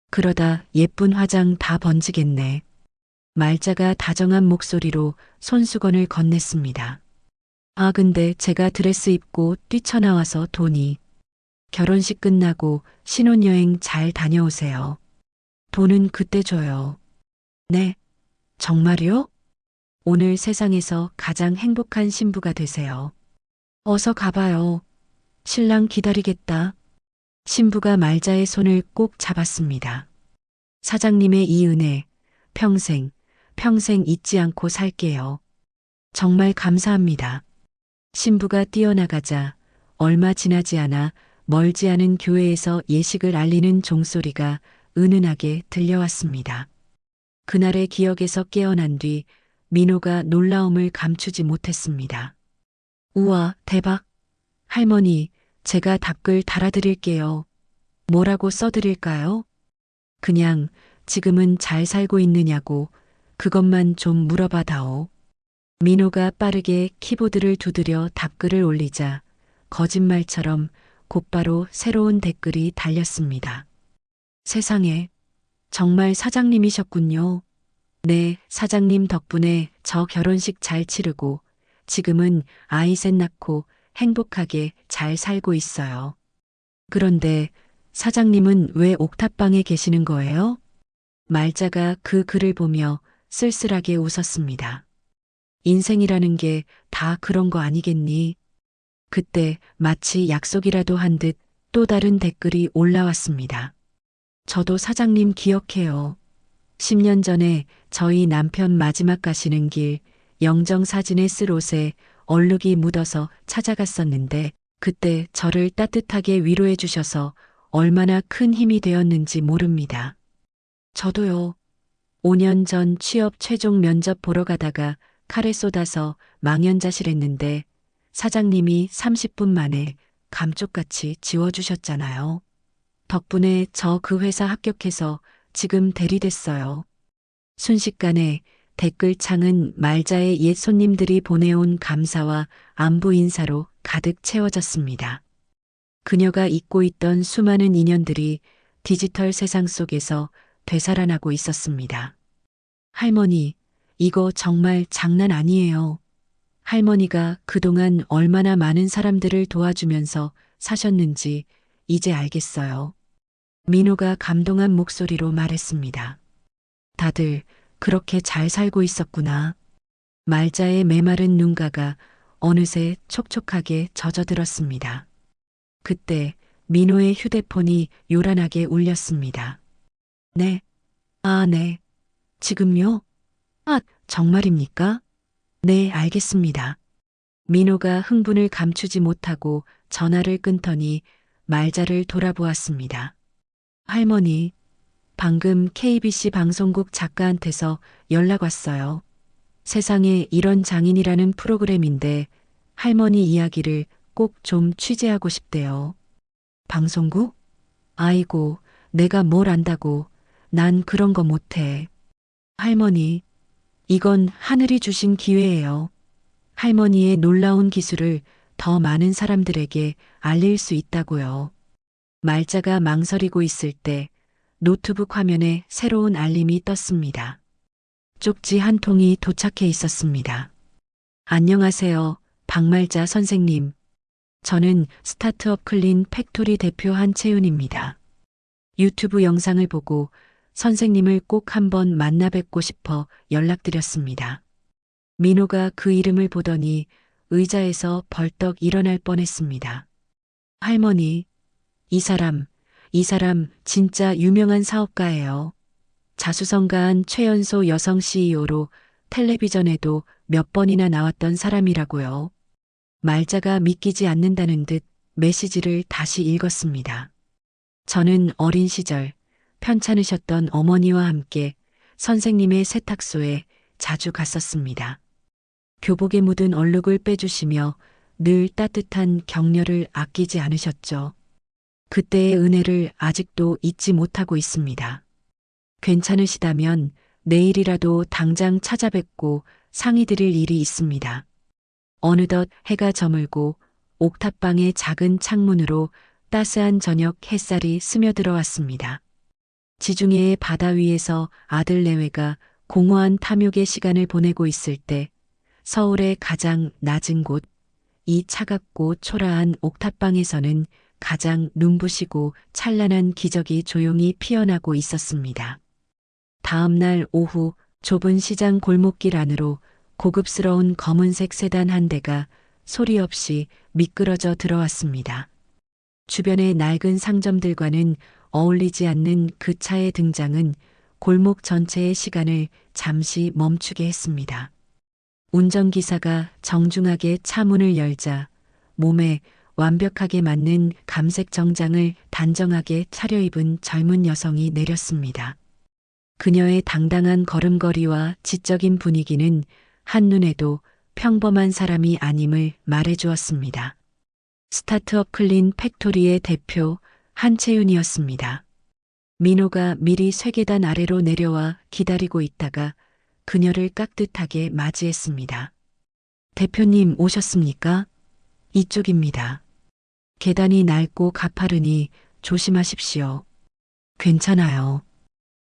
그러다 예쁜 화장 다 번지겠네. 말자가 다정한 목소리로 손수건을 건넸습니다. 아, 근데 제가 드레스 입고 뛰쳐나와서 돈이. 결혼식 끝나고 신혼여행 잘 다녀오세요. 돈은 그때 줘요. 네, 정말요? 오늘 세상에서 가장 행복한 신부가 되세요. 어서 가봐요. 신랑 기다리겠다. 신부가 말자의 손을 꼭 잡았습니다. 사장님의 이 은혜, 평생 잊지 않고 살게요. 정말 감사합니다. 신부가 뛰어나가자 얼마 지나지 않아 멀지 않은 교회에서 예식을 알리는 종소리가 은은하게 들려왔습니다. 그날의 기억에서 깨어난 뒤 민호가 놀라움을 감추지 못했습니다. 우와, 대박. 할머니, 제가 답글 달아드릴게요. 뭐라고 써드릴까요? 그냥 지금은 잘 살고 있느냐고 그것만 좀 물어봐 다오. 민호가 빠르게 키보드를 두드려 답글을 올리자 거짓말처럼 곧바로 새로운 댓글이 달렸습니다. 세상에, 정말 사장님이셨군요. 네, 사장님 덕분에 저 결혼식 잘 치르고 지금은 아이 셋 낳고 행복하게 잘 살고 있어요. 그런데 사장님은 왜 옥탑방에 계시는 거예요? 말자가 그 글을 보며 쓸쓸하게 웃었습니다. 인생이라는 게 다 그런 거 아니겠니? 그때 마치 약속이라도 한 듯 또 다른 댓글이 올라왔습니다. 저도 사장님 기억해요. 10년 전에 저희 남편 마지막 가시는 길 영정사진에 쓸 옷에 얼룩이 묻어서 찾아갔었는데 그때 저를 따뜻하게 위로해 주셔서 얼마나 큰 힘이 되었는지 모릅니다. 저도요. 5년 전 취업 최종 면접 보러 가다가 칼에 쏟아서 망연자실했는데 사장님이 30분 만에 감쪽같이 지워주셨잖아요. 덕분에 저 그 회사 합격해서 지금 대리됐어요. 순식간에 댓글창은 말자의 옛 손님들이 보내온 감사와 안부 인사로 가득 채워졌습니다. 그녀가 잊고 있던 수많은 인연들이 디지털 세상 속에서 되살아나고 있었습니다. 할머니, 이거 정말 장난 아니에요. 할머니가 그동안 얼마나 많은 사람들을 도와주면서 사셨는지 이제 알겠어요. 민호가 감동한 목소리로 말했습니다. 다들 그렇게 잘 살고 있었구나. 말자의 메마른 눈가가 어느새 촉촉하게 젖어들었습니다. 그때 민호의 휴대폰이 요란하게 울렸습니다. 네. 아, 네. 지금요? 아, 정말입니까? 네, 알겠습니다. 민호가 흥분을 감추지 못하고 전화를 끊더니 말자를 돌아보았습니다. 할머니, 방금 KBC 방송국 작가한테서 연락 왔어요. 세상에 이런 장인이라는 프로그램인데 할머니 이야기를 꼭 좀 취재하고 싶대요. 방송국? 아이고, 내가 뭘 안다고. 난 그런 거 못해. 할머니, 이건 하늘이 주신 기회예요. 할머니의 놀라운 기술을 더 많은 사람들에게 알릴 수 있다고요. 말자가 망설이고 있을 때 노트북 화면에 새로운 알림이 떴습니다. 쪽지 한 통이 도착해 있었습니다. 안녕하세요, 박말자 선생님. 저는 스타트업 클린 팩토리 대표 한채윤입니다. 유튜브 영상을 보고 선생님을 꼭 한번 만나 뵙고 싶어 연락드렸습니다. 민호가 그 이름을 보더니 의자에서 벌떡 일어날 뻔했습니다. 할머니, 이 사람 진짜 유명한 사업가예요. 자수성가한 최연소 여성 CEO로 텔레비전에도 몇 번이나 나왔던 사람이라고요. 말자가 믿기지 않는다는 듯 메시지를 다시 읽었습니다. 저는 어린 시절 편찮으셨던 어머니와 함께 선생님의 세탁소에 자주 갔었습니다. 교복에 묻은 얼룩을 빼주시며 늘 따뜻한 격려를 아끼지 않으셨죠. 그때의 은혜를 아직도 잊지 못하고 있습니다. 괜찮으시다면 내일이라도 당장 찾아뵙고 상의 드릴 일이 있습니다. 어느덧 해가 저물고 옥탑방의 작은 창문으로 따스한 저녁 햇살이 스며들어 왔습니다. 지중해의 바다 위에서 아들 내외가 공허한 탐욕의 시간을 보내고 있을 때 서울의 가장 낮은 곳, 이 차갑고 초라한 옥탑방에서는 가장 눈부시고 찬란한 기적이 조용히 피어나고 있었습니다. 다음 날 오후 좁은 시장 골목길 안으로 고급스러운 검은색 세단 한 대가 소리 없이 미끄러져 들어왔습니다. 주변의 낡은 상점들과는 어울리지 않는 그 차의 등장은 골목 전체의 시간을 잠시 멈추게 했습니다. 운전기사가 정중하게 차 문을 열자 몸에 완벽하게 맞는 감색 정장을 단정하게 차려입은 젊은 여성이 내렸습니다. 그녀의 당당한 걸음걸이와 지적인 분위기는 한눈에도 평범한 사람이 아님을 말해주었습니다. 스타트업 클린 팩토리의 대표 한채윤이었습니다. 민호가 미리 쇠계단 아래로 내려와 기다리고 있다가 그녀를 깍듯하게 맞이했습니다. 대표님 오셨습니까? 이쪽입니다. 계단이 낡고 가파르니 조심하십시오. 괜찮아요.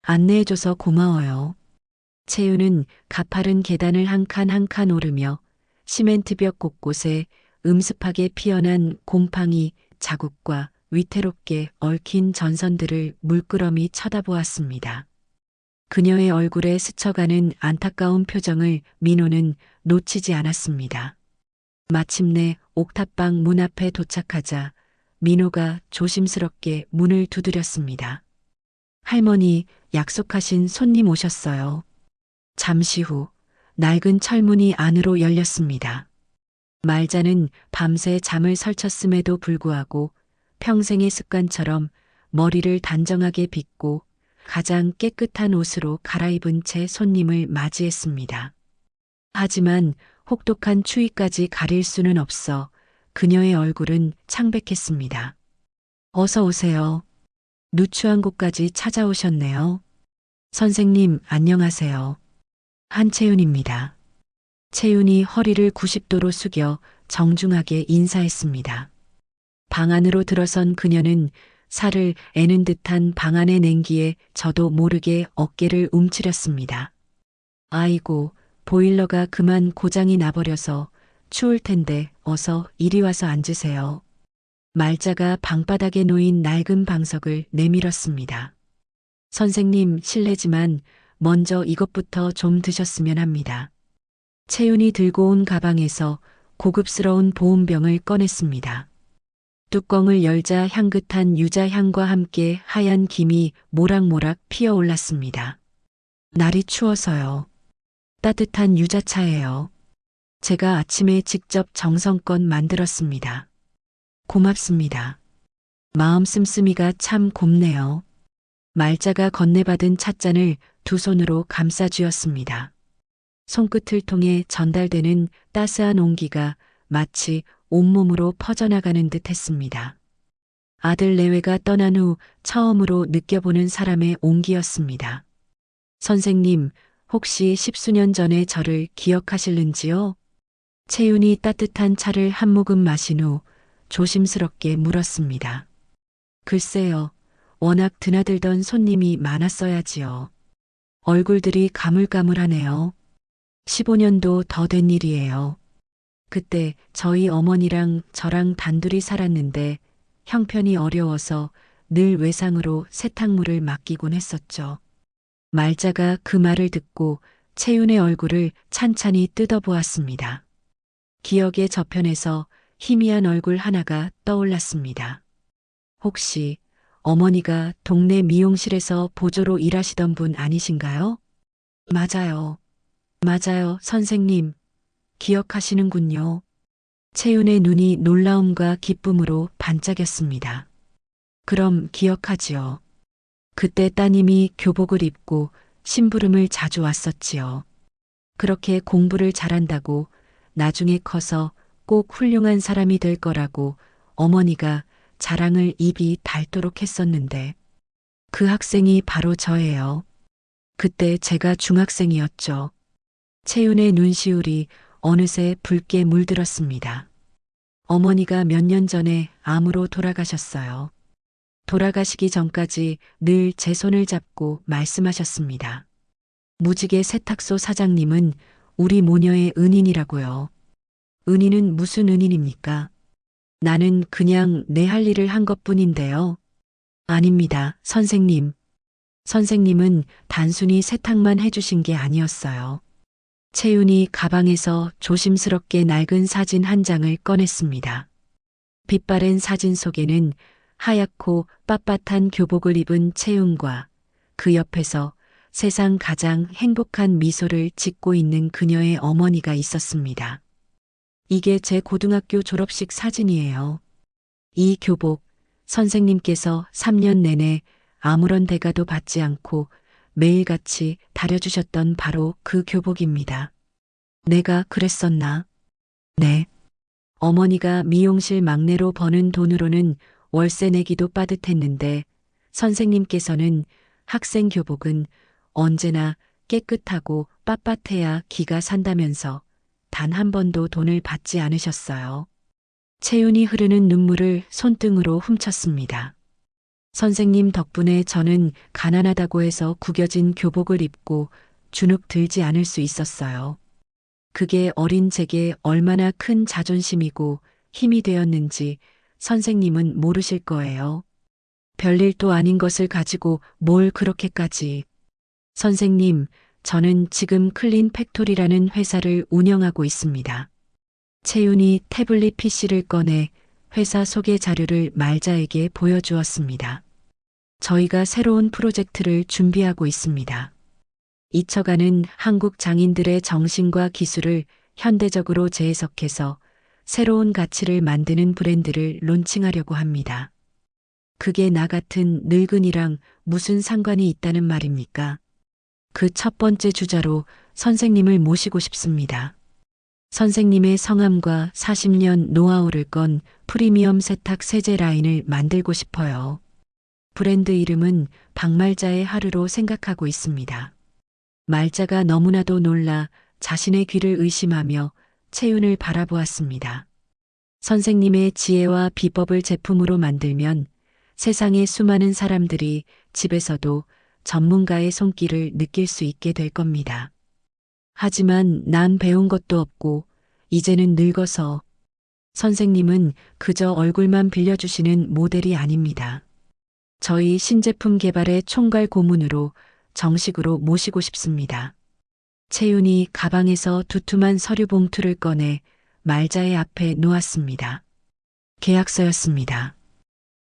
안내해줘서 고마워요. 채윤은 가파른 계단을 한 칸 한 칸 오르며 시멘트벽 곳곳에 음습하게 피어난 곰팡이 자국과 위태롭게 얽힌 전선들을 물끄러미 쳐다보았습니다. 그녀의 얼굴에 스쳐가는 안타까운 표정을 민호는 놓치지 않았습니다. 마침내 옥탑방 문 앞에 도착하자 민호가 조심스럽게 문을 두드렸습니다. 할머니, 약속하신 손님 오셨어요. 잠시 후 낡은 철문이 안으로 열렸습니다. 말자는 밤새 잠을 설쳤음에도 불구하고 평생의 습관처럼 머리를 단정하게 빗고 가장 깨끗한 옷으로 갈아입은 채 손님을 맞이했습니다. 하지만 혹독한 추위까지 가릴 수는 없어 그녀의 얼굴은 창백했습니다. 어서 오세요. 누추한 곳까지 찾아오셨네요. 선생님, 안녕하세요. 한채윤입니다. 채윤이 허리를 90도로 숙여 정중하게 인사했습니다. 방 안으로 들어선 그녀는 살을 애는 듯한 방 안의 냉기에 저도 모르게 어깨를 움츠렸습니다. 아이고, 보일러가 그만 고장이 나버려서 추울 텐데 어서 이리 와서 앉으세요. 말자가 방바닥에 놓인 낡은 방석을 내밀었습니다. 선생님, 실례지만 먼저 이것부터 좀 드셨으면 합니다. 채윤이 들고 온 가방에서 고급스러운 보온병을 꺼냈습니다. 뚜껑을 열자 향긋한 유자향과 함께 하얀 김이 모락모락 피어올랐습니다. 날이 추워서요. 따뜻한 유자차예요. 제가 아침에 직접 정성껏 만들었습니다. 고맙습니다. 마음 씀씀이가 참 곱네요. 말자가 건네받은 찻잔을 두 손으로 감싸 쥐었습니다. 손끝을 통해 전달되는 따스한 온기가 마치 온몸으로 퍼져나가는 듯 했습니다. 아들 내외가 떠난 후 처음으로 느껴보는 사람의 온기였습니다. 선생님, 혹시 10수년 전의 저를 기억하실는지요? 채윤이 따뜻한 차를 한 모금 마신 후 조심스럽게 물었습니다. 글쎄요, 워낙 드나들던 손님이 많았어야지요. 얼굴들이 가물가물하네요. 15년도 더 된 일이에요. 그때 저희 어머니랑 저랑 단둘이 살았는데 형편이 어려워서 늘 외상으로 세탁물을 맡기곤 했었죠. 말자가 그 말을 듣고 채윤의 얼굴을 찬찬히 뜯어보았습니다. 기억의 저편에서 희미한 얼굴 하나가 떠올랐습니다. 혹시 어머니가 동네 미용실에서 보조로 일하시던 분 아니신가요? 맞아요. 맞아요, 선생님. 기억하시는군요. 채윤의 눈이 놀라움과 기쁨으로 반짝였습니다. 그럼 기억하지요. 그때 따님이 교복을 입고 심부름을 자주 왔었지요. 그렇게 공부를 잘한다고 나중에 커서 꼭 훌륭한 사람이 될 거라고 어머니가 자랑을 입이 닳도록 했었는데 그 학생이 바로 저예요. 그때 제가 중학생이었죠. 채윤의 눈시울이 어느새 붉게 물들었습니다. 어머니가 몇 년 전에 암으로 돌아가셨어요. 돌아가시기 전까지 늘 제 손을 잡고 말씀하셨습니다. 무지개 세탁소 사장님은 우리 모녀의 은인이라고요. 은인은 무슨 은인입니까? 나는 그냥 내 할 일을 한 것뿐인데요. 아닙니다, 선생님. 선생님은 단순히 세탁만 해주신 게 아니었어요. 채윤이 가방에서 조심스럽게 낡은 사진 한 장을 꺼냈습니다. 빛바랜 사진 속에는 하얗고 빳빳한 교복을 입은 채윤과 그 옆에서 세상 가장 행복한 미소를 짓고 있는 그녀의 어머니가 있었습니다. 이게 제 고등학교 졸업식 사진이에요. 이 교복, 선생님께서 3년 내내 아무런 대가도 받지 않고 매일같이 다려주셨던 바로 그 교복입니다. 내가 그랬었나? 네. 어머니가 미용실 막내로 버는 돈으로는 월세 내기도 빠듯했는데 선생님께서는 학생 교복은 언제나 깨끗하고 빳빳해야 기가 산다면서 단 한 번도 돈을 받지 않으셨어요. 채윤이 흐르는 눈물을 손등으로 훔쳤습니다. 선생님 덕분에 저는 가난하다고 해서 구겨진 교복을 입고 주눅 들지 않을 수 있었어요. 그게 어린 제게 얼마나 큰 자존심이고 힘이 되었는지 선생님은 모르실 거예요. 별일도 아닌 것을 가지고 뭘 그렇게까지. 선생님, 저는 지금 클린 팩토리라는 회사를 운영하고 있습니다. 채윤이 태블릿 PC를 꺼내 회사 소개 자료를 말자에게 보여주었습니다. 저희가 새로운 프로젝트를 준비하고 있습니다. 잊혀가는 한국 장인들의 정신과 기술을 현대적으로 재해석해서 새로운 가치를 만드는 브랜드를 론칭하려고 합니다. 그게 나 같은 늙은이랑 무슨 상관이 있다는 말입니까? 그 첫 번째 주자로 선생님을 모시고 싶습니다. 선생님의 성함과 40년 노하우를 건 프리미엄 세탁 세제 라인을 만들고 싶어요. 브랜드 이름은 박말자의 하루로 생각하고 있습니다. 말자가 너무나도 놀라 자신의 귀를 의심하며 채윤을 바라보았습니다. 선생님의 지혜와 비법을 제품으로 만들면 세상의 수많은 사람들이 집에서도 전문가의 손길을 느낄 수 있게 될 겁니다. 하지만 난 배운 것도 없고 이제는 늙어서 선생님은 그저 얼굴만 빌려주시는 모델이 아닙니다. 저희 신제품 개발의 총괄 고문으로 정식으로 모시고 싶습니다. 채윤이 가방에서 두툼한 서류 봉투를 꺼내 말자의 앞에 놓았습니다. 계약서였습니다.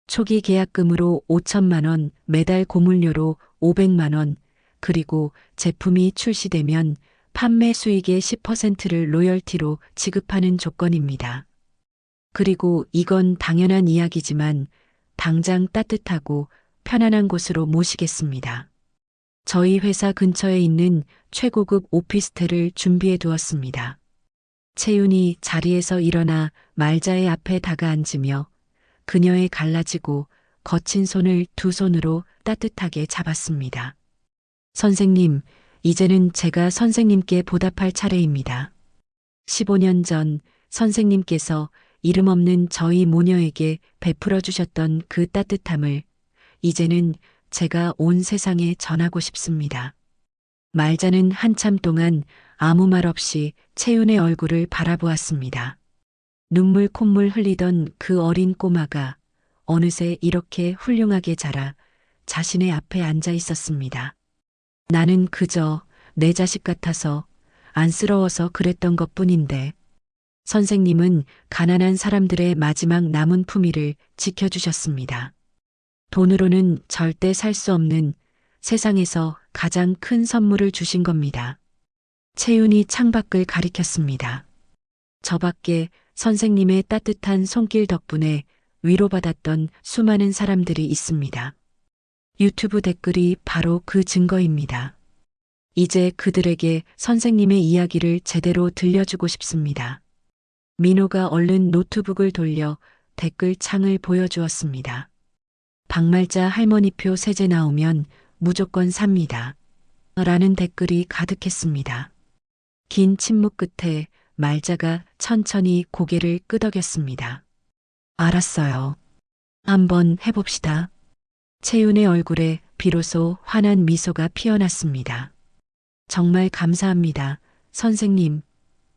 초기 계약금으로 5천만 원, 매달 고물료로 500만 원, 그리고 제품이 출시되면 판매 수익의 10%를 로열티로 지급하는 조건입니다. 그리고 이건 당연한 이야기지만 당장 따뜻하고 편안한 곳으로 모시겠습니다. 저희 회사 근처에 있는 최고급 오피스텔을 준비해 두었습니다. 채윤이 자리에서 일어나 말자의 앞에 다가앉으며 그녀의 갈라지고 거친 손을 두 손으로 따뜻하게 잡았습니다. 선생님, 이제는 제가 선생님께 보답할 차례입니다. 15년 전 선생님께서 이름 없는 저희 모녀에게 베풀어 주셨던 그 따뜻함을 이제는 제가 온 세상에 전하고 싶습니다. 말자는 한참 동안 아무 말 없이 채윤의 얼굴을 바라보았습니다. 눈물 콧물 흘리던 그 어린 꼬마가 어느새 이렇게 훌륭하게 자라 자신의 앞에 앉아 있었습니다. 나는 그저 내 자식 같아서 안쓰러워서 그랬던 것뿐인데 선생님은 가난한 사람들의 마지막 남은 품위를 지켜주셨습니다. 돈으로는 절대 살 수 없는 세상에서 가장 큰 선물을 주신 겁니다. 채윤이 창밖을 가리켰습니다. 저 밖에 선생님의 따뜻한 손길 덕분에 위로받았던 수많은 사람들이 있습니다. 유튜브 댓글이 바로 그 증거입니다. 이제 그들에게 선생님의 이야기를 제대로 들려주고 싶습니다. 민호가 얼른 노트북을 돌려 댓글 창을 보여주었습니다. 박말자 할머니표 세제 나오면 무조건 삽니다. 라는 댓글이 가득했습니다. 긴 침묵 끝에 말자가 천천히 고개를 끄덕였습니다. 알았어요. 한번 해봅시다. 채윤의 얼굴에 비로소 환한 미소가 피어났습니다. 정말 감사합니다, 선생님.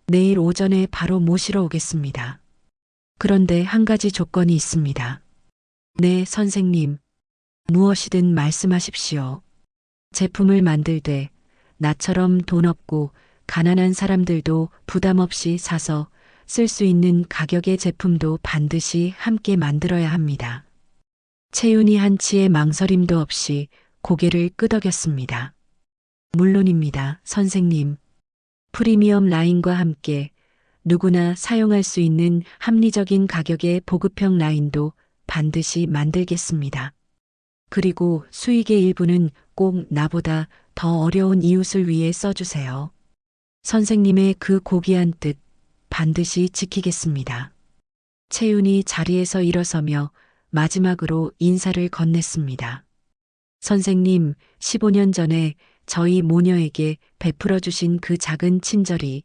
내일 오전에 바로 모시러 오겠습니다. 그런데 한 가지 조건이 있습니다. 네, 선생님. 무엇이든 말씀하십시오. 제품을 만들 때 나처럼 돈 없고 가난한 사람들도 부담 없이 사서 쓸 수 있는 가격의 제품도 반드시 함께 만들어야 합니다. 채윤이 한치의 망설임도 없이 고개를 끄덕였습니다. 물론입니다, 선생님. 프리미엄 라인과 함께 누구나 사용할 수 있는 합리적인 가격의 보급형 라인도 반드시 만들겠습니다. 그리고 수익의 일부는 꼭 나보다 더 어려운 이웃을 위해 써주세요. 선생님의 그 고귀한 뜻 반드시 지키겠습니다. 채윤이 자리에서 일어서며 마지막으로 인사를 건넸습니다. 선생님, 15년 전에 저희 모녀에게 베풀어 주신 그 작은 친절이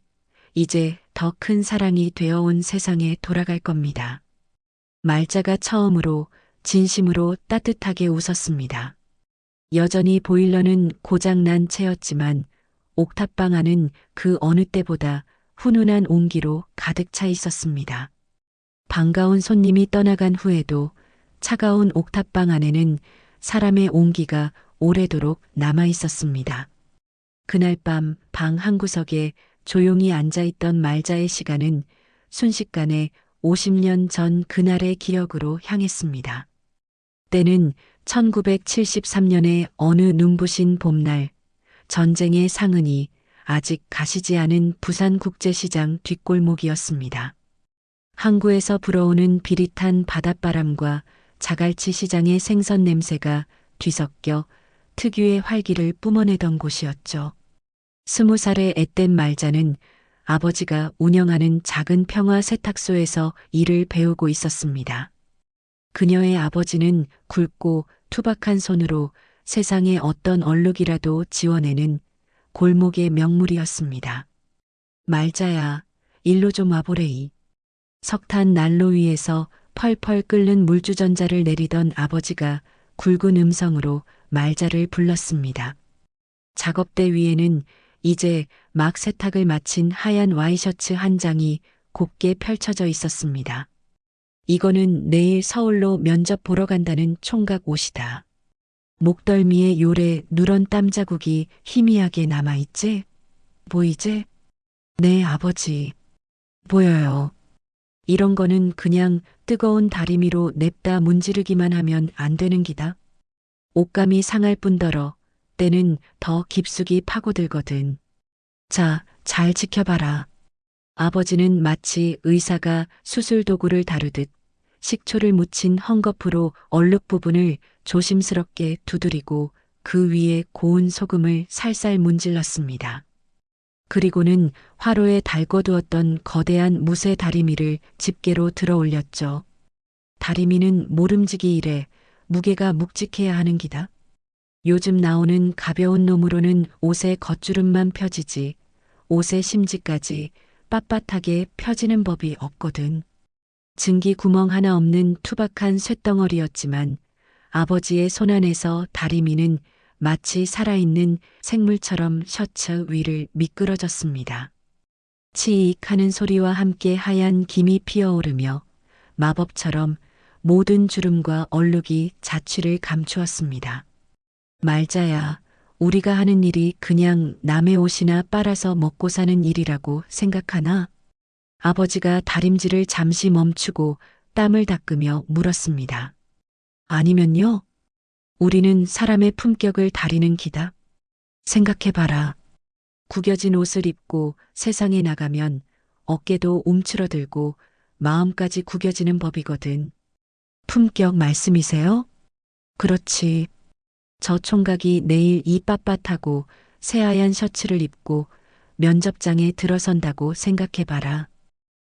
이제 더 큰 사랑이 되어온 세상에 돌아갈 겁니다. 말자가 처음으로 진심으로 따뜻하게 웃었습니다. 여전히 보일러는 고장난 채였지만 옥탑방 안은 그 어느 때보다 훈훈한 온기로 가득 차 있었습니다. 반가운 손님이 떠나간 후에도 차가운 옥탑방 안에는 사람의 온기가 오래도록 남아 있었습니다. 그날 밤 방 한구석에 조용히 앉아있던 말자의 시간은 순식간에 50년 전 그날의 기억으로 향했습니다. 때는 1973년의 어느 눈부신 봄날, 전쟁의 상흔이 아직 가시지 않은 부산국제시장 뒷골목이었습니다. 항구에서 불어오는 비릿한 바닷바람과 자갈치 시장의 생선 냄새가 뒤섞여 특유의 활기를 뿜어내던 곳이었죠. 20살의 앳된 말자는 아버지가 운영하는 작은 평화 세탁소에서 일을 배우고 있었습니다. 그녀의 아버지는 굵고 투박한 손으로 세상의 어떤 얼룩이라도 지워내는 골목의 명물이었습니다. 말자야, 일로 좀 와보래이. 석탄 난로 위에서 펄펄 끓는 물주전자를 내리던 아버지가 굵은 음성으로 말자를 불렀습니다. 작업대 위에는 이제 막 세탁을 마친 하얀 와이셔츠 한 장이 곱게 펼쳐져 있었습니다. 이거는 내일 서울로 면접 보러 간다는 총각 옷이다. 목덜미에 요래 누런 땀 자국이 희미하게 남아있지? 보이지? 네, 아버지. 보여요. 이런 거는 그냥 뜨거운 다리미로 냅다 문지르기만 하면 안 되는 기다. 옷감이 상할 뿐더러 때는 더 깊숙이 파고들거든. 자, 잘 지켜봐라. 아버지는 마치 의사가 수술 도구를 다루듯 식초를 묻힌 헝겊으로 얼룩 부분을 조심스럽게 두드리고 그 위에 고운 소금을 살살 문질렀습니다. 그리고는 화로에 달궈두었던 거대한 무쇠 다리미를 집게로 들어 올렸죠. 다리미는 모름지기 이래 무게가 묵직해야 하는 기다. 요즘 나오는 가벼운 놈으로는 옷의 겉주름만 펴지지 옷의 심지까지 빳빳하게 펴지는 법이 없거든. 증기 구멍 하나 없는 투박한 쇳덩어리였지만 아버지의 손안에서 다리미는 마치 살아있는 생물처럼 셔츠 위를 미끄러졌습니다. 치익 하는 소리와 함께 하얀 김이 피어오르며 마법처럼 모든 주름과 얼룩이 자취를 감추었습니다. 말자야, 우리가 하는 일이 그냥 남의 옷이나 빨아서 먹고 사는 일이라고 생각하나? 아버지가 다림질을 잠시 멈추고 땀을 닦으며 물었습니다. 아니면요? 우리는 사람의 품격을 다리는 기다. 생각해봐라. 구겨진 옷을 입고 세상에 나가면 어깨도 움츠러들고 마음까지 구겨지는 법이거든. 품격 말씀이세요? 그렇지. 저 총각이 내일 이 빳빳하고 새하얀 셔츠를 입고 면접장에 들어선다고 생각해봐라.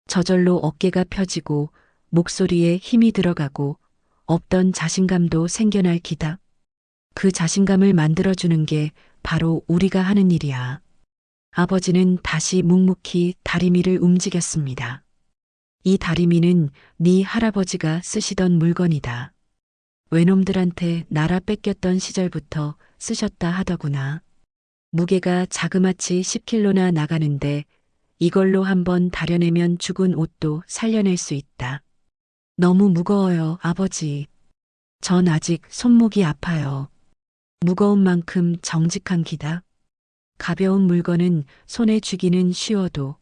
저절로 어깨가 펴지고 목소리에 힘이 들어가고 없던 자신감도 생겨날 기다. 그 자신감을 만들어주는 게 바로 우리가 하는 일이야. 아버지는 다시 묵묵히 다리미를 움직였습니다. 이 다리미는 네 할아버지가 쓰시던 물건이다. 외놈들한테 나라 뺏겼던 시절부터 쓰셨다 하더구나. 무게가 자그마치 10kg나 나가는데 이걸로 한번 다려내면 죽은 옷도 살려낼 수 있다. 너무 무거워요, 아버지. 전 아직 손목이 아파요. 무거운 만큼 정직한 기다. 가벼운 물건은 손에 쥐기는 쉬워도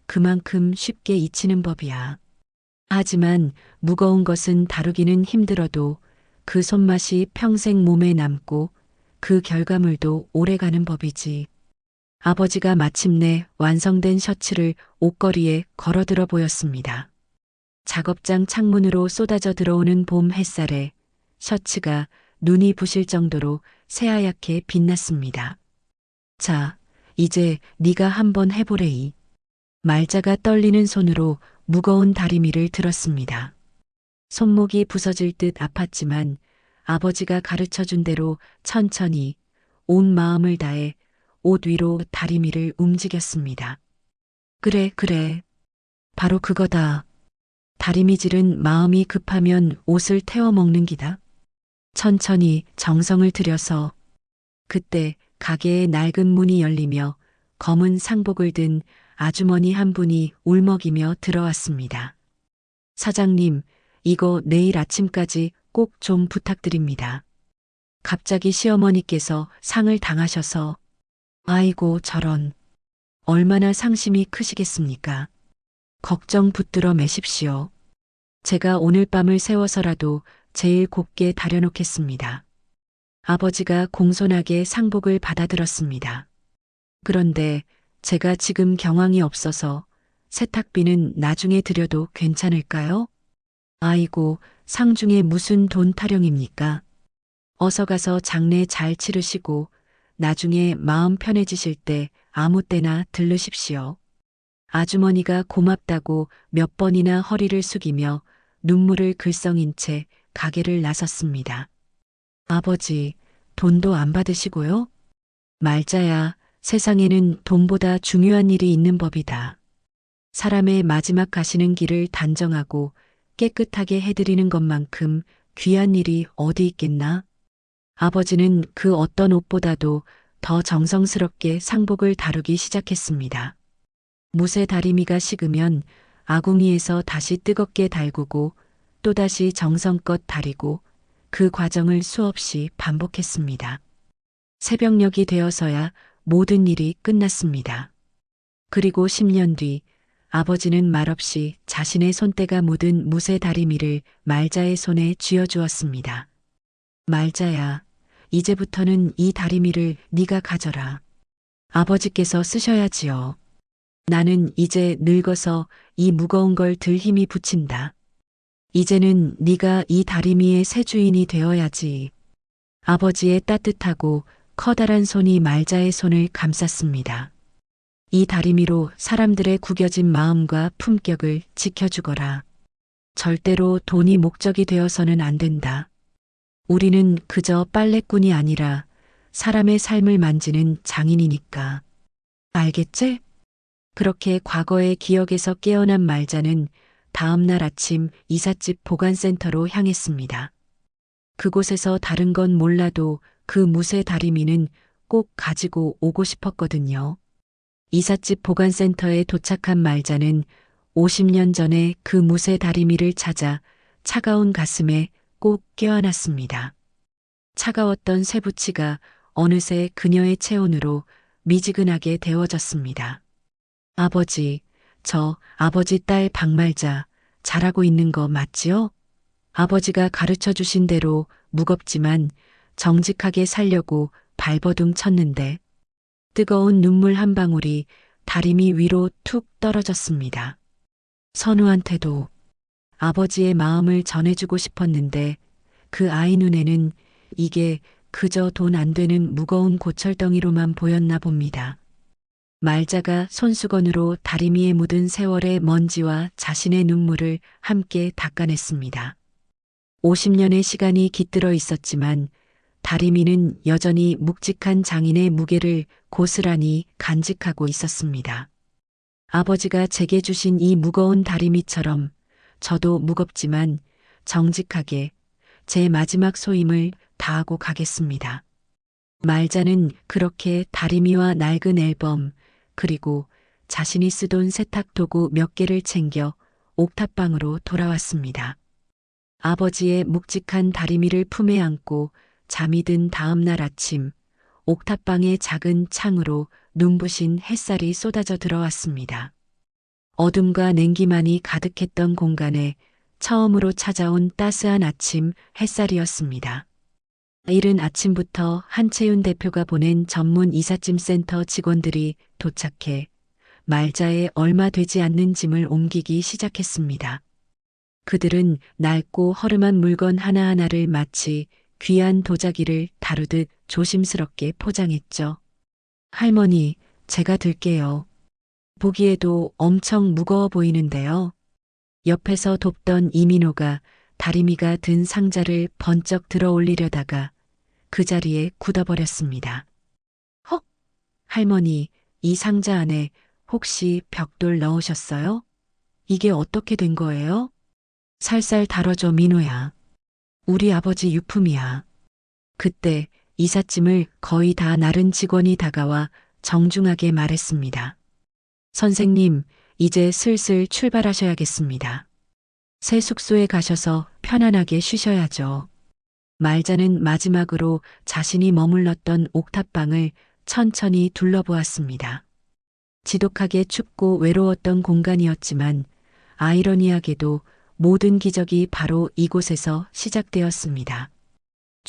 그만큼 쉽게 잊히는 법이야. 하지만 무거운 것은 다루기는 힘들어도 그 손맛이 평생 몸에 남고 그 결과물도 오래가는 법이지. 아버지가 마침내 완성된 셔츠를 옷걸이에 걸어들어 보였습니다. 작업장 창문으로 쏟아져 들어오는 봄 햇살에 셔츠가 눈이 부실 정도로 새하얗게 빛났습니다. 자, 이제 네가 한번 해보래이. 말자가 떨리는 손으로 무거운 다리미를 들었습니다. 손목이 부서질 듯 아팠지만 아버지가 가르쳐준 대로 천천히 온 마음을 다해 옷 위로 다리미를 움직였습니다. 그래, 그래. 바로 그거다. 다리미질은 마음이 급하면 옷을 태워 먹는 기다. 천천히 정성을 들여서. 그때 가게의 낡은 문이 열리며 검은 상복을 든 아주머니 한 분이 울먹이며 들어왔습니다. 사장님, 이거 내일 아침까지 꼭 좀 부탁드립니다. 갑자기 시어머니께서 상을 당하셔서. 아이고 저런. 얼마나 상심이 크시겠습니까? 걱정 붙들어 매십시오. 제가 오늘 밤을 새워서라도 제일 곱게 다려놓겠습니다. 아버지가 공손하게 상복을 받아들었습니다. 그런데 제가 지금 경황이 없어서 세탁비는 나중에 드려도 괜찮을까요? 아이고, 상중에 무슨 돈 타령입니까? 어서 가서 장례 잘 치르시고 나중에 마음 편해지실 때 아무 때나 들르십시오. 아주머니가 고맙다고 몇 번이나 허리를 숙이며 눈물을 글썽인 채 가게를 나섰습니다. 아버지, 돈도 안 받으시고요? 말자야, 세상에는 돈보다 중요한 일이 있는 법이다. 사람의 마지막 가시는 길을 단정하고 깨끗하게 해드리는 것만큼 귀한 일이 어디 있겠나? 아버지는 그 어떤 옷보다도 더 정성스럽게 상복을 다루기 시작했습니다. 무쇠 다리미가 식으면 아궁이에서 다시 뜨겁게 달구고 또다시 정성껏 다리고 그 과정을 수없이 반복했습니다. 새벽녘이 되어서야 모든 일이 끝났습니다. 그리고 10년 뒤 아버지는 말없이 자신의 손때가 묻은 무쇠 다리미를 말자의 손에 쥐어주었습니다. 말자야, 이제부터는 이 다리미를 네가 가져라. 아버지께서 쓰셔야지요. 나는 이제 늙어서 이 무거운 걸 들 힘이 붙인다. 이제는 네가 이 다리미의 새 주인이 되어야지. 아버지의 따뜻하고 커다란 손이 말자의 손을 감쌌습니다. 이 다리미로 사람들의 구겨진 마음과 품격을 지켜주거라. 절대로 돈이 목적이 되어서는 안 된다. 우리는 그저 빨래꾼이 아니라 사람의 삶을 만지는 장인이니까. 알겠지? 그렇게 과거의 기억에서 깨어난 말자는 다음 날 아침 이삿집 보관센터로 향했습니다. 그곳에서 다른 건 몰라도 그 무쇠 다리미는 꼭 가지고 오고 싶었거든요. 이삿집 보관센터에 도착한 말자는 50년 전에 그 무쇠 다리미를 찾아 차가운 가슴에 꼭 껴안았습니다. 차가웠던 쇠붙이가 어느새 그녀의 체온으로 미지근하게 데워졌습니다. 아버지, 저 아버지 딸 박말자 잘하고 있는 거 맞지요? 아버지가 가르쳐 주신 대로 무겁지만 정직하게 살려고 발버둥 쳤는데 뜨거운 눈물 한 방울이 다리미 위로 툭 떨어졌습니다. 선우한테도 아버지의 마음을 전해주고 싶었는데 그 아이 눈에는 이게 그저 돈 안 되는 무거운 고철덩이로만 보였나 봅니다. 말자가 손수건으로 다리미에 묻은 세월의 먼지와 자신의 눈물을 함께 닦아냈습니다. 50년의 시간이 깃들어 있었지만 다리미는 여전히 묵직한 장인의 무게를 고스란히 간직하고 있었습니다. 아버지가 제게 주신 이 무거운 다리미처럼 저도 무겁지만 정직하게 제 마지막 소임을 다하고 가겠습니다. 말자는 그렇게 다리미와 낡은 앨범 그리고 자신이 쓰던 세탁 도구 몇 개를 챙겨 옥탑방으로 돌아왔습니다. 아버지의 묵직한 다리미를 품에 안고 잠이 든 다음 날 아침 옥탑방의 작은 창으로 눈부신 햇살이 쏟아져 들어왔습니다. 어둠과 냉기만이 가득했던 공간에 처음으로 찾아온 따스한 아침 햇살이었습니다. 이른 아침부터 한채윤 대표가 보낸 전문 이삿짐 센터 직원들이 도착해 말자에 얼마 되지 않는 짐을 옮기기 시작했습니다. 그들은 낡고 허름한 물건 하나하나를 마치 귀한 도자기를 다루듯 조심스럽게 포장했죠. 할머니, 제가 들게요. 보기에도 엄청 무거워 보이는데요. 옆에서 돕던 이민호가 다리미가 든 상자를 번쩍 들어 올리려다가 그 자리에 굳어버렸습니다. 헉! 할머니, 이 상자 안에 혹시 벽돌 넣으셨어요? 이게 어떻게 된 거예요? 살살 다뤄줘, 민호야. 우리 아버지 유품이야. 그때 이삿짐을 거의 다 나른 직원이 다가와 정중하게 말했습니다. 선생님, 이제 슬슬 출발하셔야겠습니다. 새 숙소에 가셔서 편안하게 쉬셔야죠. 말자는 마지막으로 자신이 머물렀던 옥탑방을 천천히 둘러보았습니다. 지독하게 춥고 외로웠던 공간이었지만 아이러니하게도 모든 기적이 바로 이곳에서 시작되었습니다.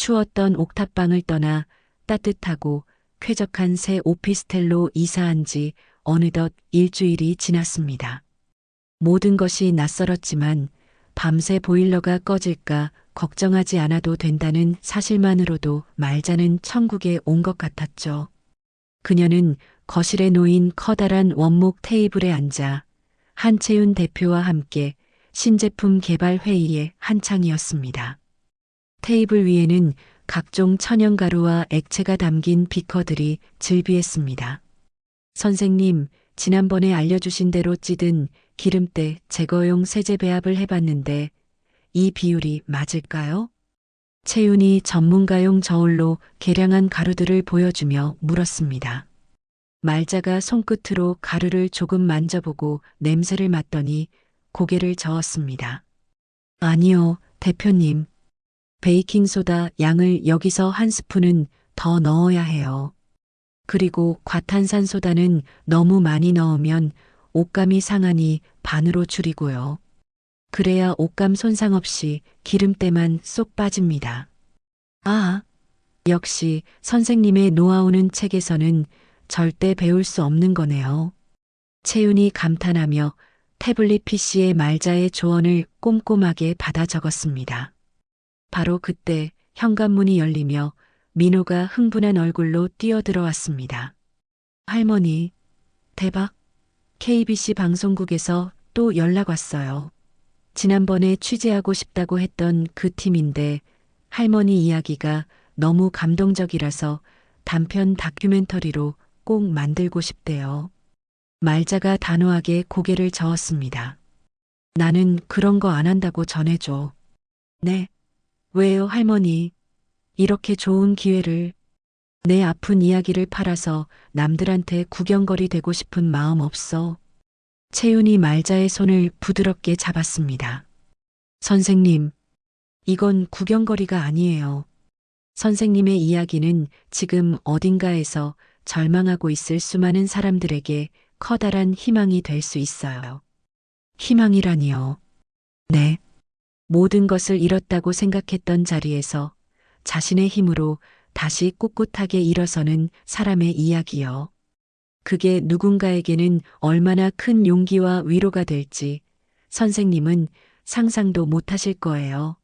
추웠던 옥탑방을 떠나 따뜻하고 쾌적한 새 오피스텔로 이사한 지 어느덧 일주일이 지났습니다. 모든 것이 낯설었지만 밤새 보일러가 꺼질까 걱정하지 않아도 된다는 사실만으로도 말자는 천국에 온 것 같았죠. 그녀는 거실에 놓인 커다란 원목 테이블에 앉아 한채윤 대표와 함께 신제품 개발 회의에 한창이었습니다. 테이블 위에는 각종 천연가루와 액체가 담긴 비커들이 즐비했습니다. 선생님, 지난번에 알려주신 대로 찌든 기름때 제거용 세제 배합을 해봤는데 이 비율이 맞을까요? 채윤이 전문가용 저울로 계량한 가루들을 보여주며 물었습니다. 말자가 손끝으로 가루를 조금 만져보고 냄새를 맡더니 고개를 저었습니다. 아니요, 대표님. 베이킹소다 양을 여기서 한 스푼은 더 넣어야 해요. 그리고 과탄산소다는 너무 많이 넣으면 옷감이 상하니 반으로 줄이고요. 그래야 옷감 손상 없이 기름때만 쏙 빠집니다. 아, 역시 선생님의 노하우는 책에서는 절대 배울 수 없는 거네요. 채윤이 감탄하며 태블릿 PC에 말자의 조언을 꼼꼼하게 받아 적었습니다. 바로 그때 현관문이 열리며 민호가 흥분한 얼굴로 뛰어들어왔습니다. 할머니, 대박. KBC 방송국에서 또 연락 왔어요. 지난번에 취재하고 싶다고 했던 그 팀인데 할머니 이야기가 너무 감동적이라서 단편 다큐멘터리로 꼭 만들고 싶대요. 말자가 단호하게 고개를 저었습니다. 나는 그런 거 안 한다고 전해줘. 네. 왜요, 할머니? 이렇게 좋은 기회를. 내 아픈 이야기를 팔아서 남들한테 구경거리 되고 싶은 마음 없어. 채윤이 말자의 손을 부드럽게 잡았습니다. 선생님, 이건 구경거리가 아니에요. 선생님의 이야기는 지금 어딘가에서 절망하고 있을 수많은 사람들에게 커다란 희망이 될 수 있어요. 희망이라니요. 네. 모든 것을 잃었다고 생각했던 자리에서 자신의 힘으로 다시 꿋꿋하게 일어서는 사람의 이야기요. 그게 누군가에게는 얼마나 큰 용기와 위로가 될지 선생님은 상상도 못하실 거예요.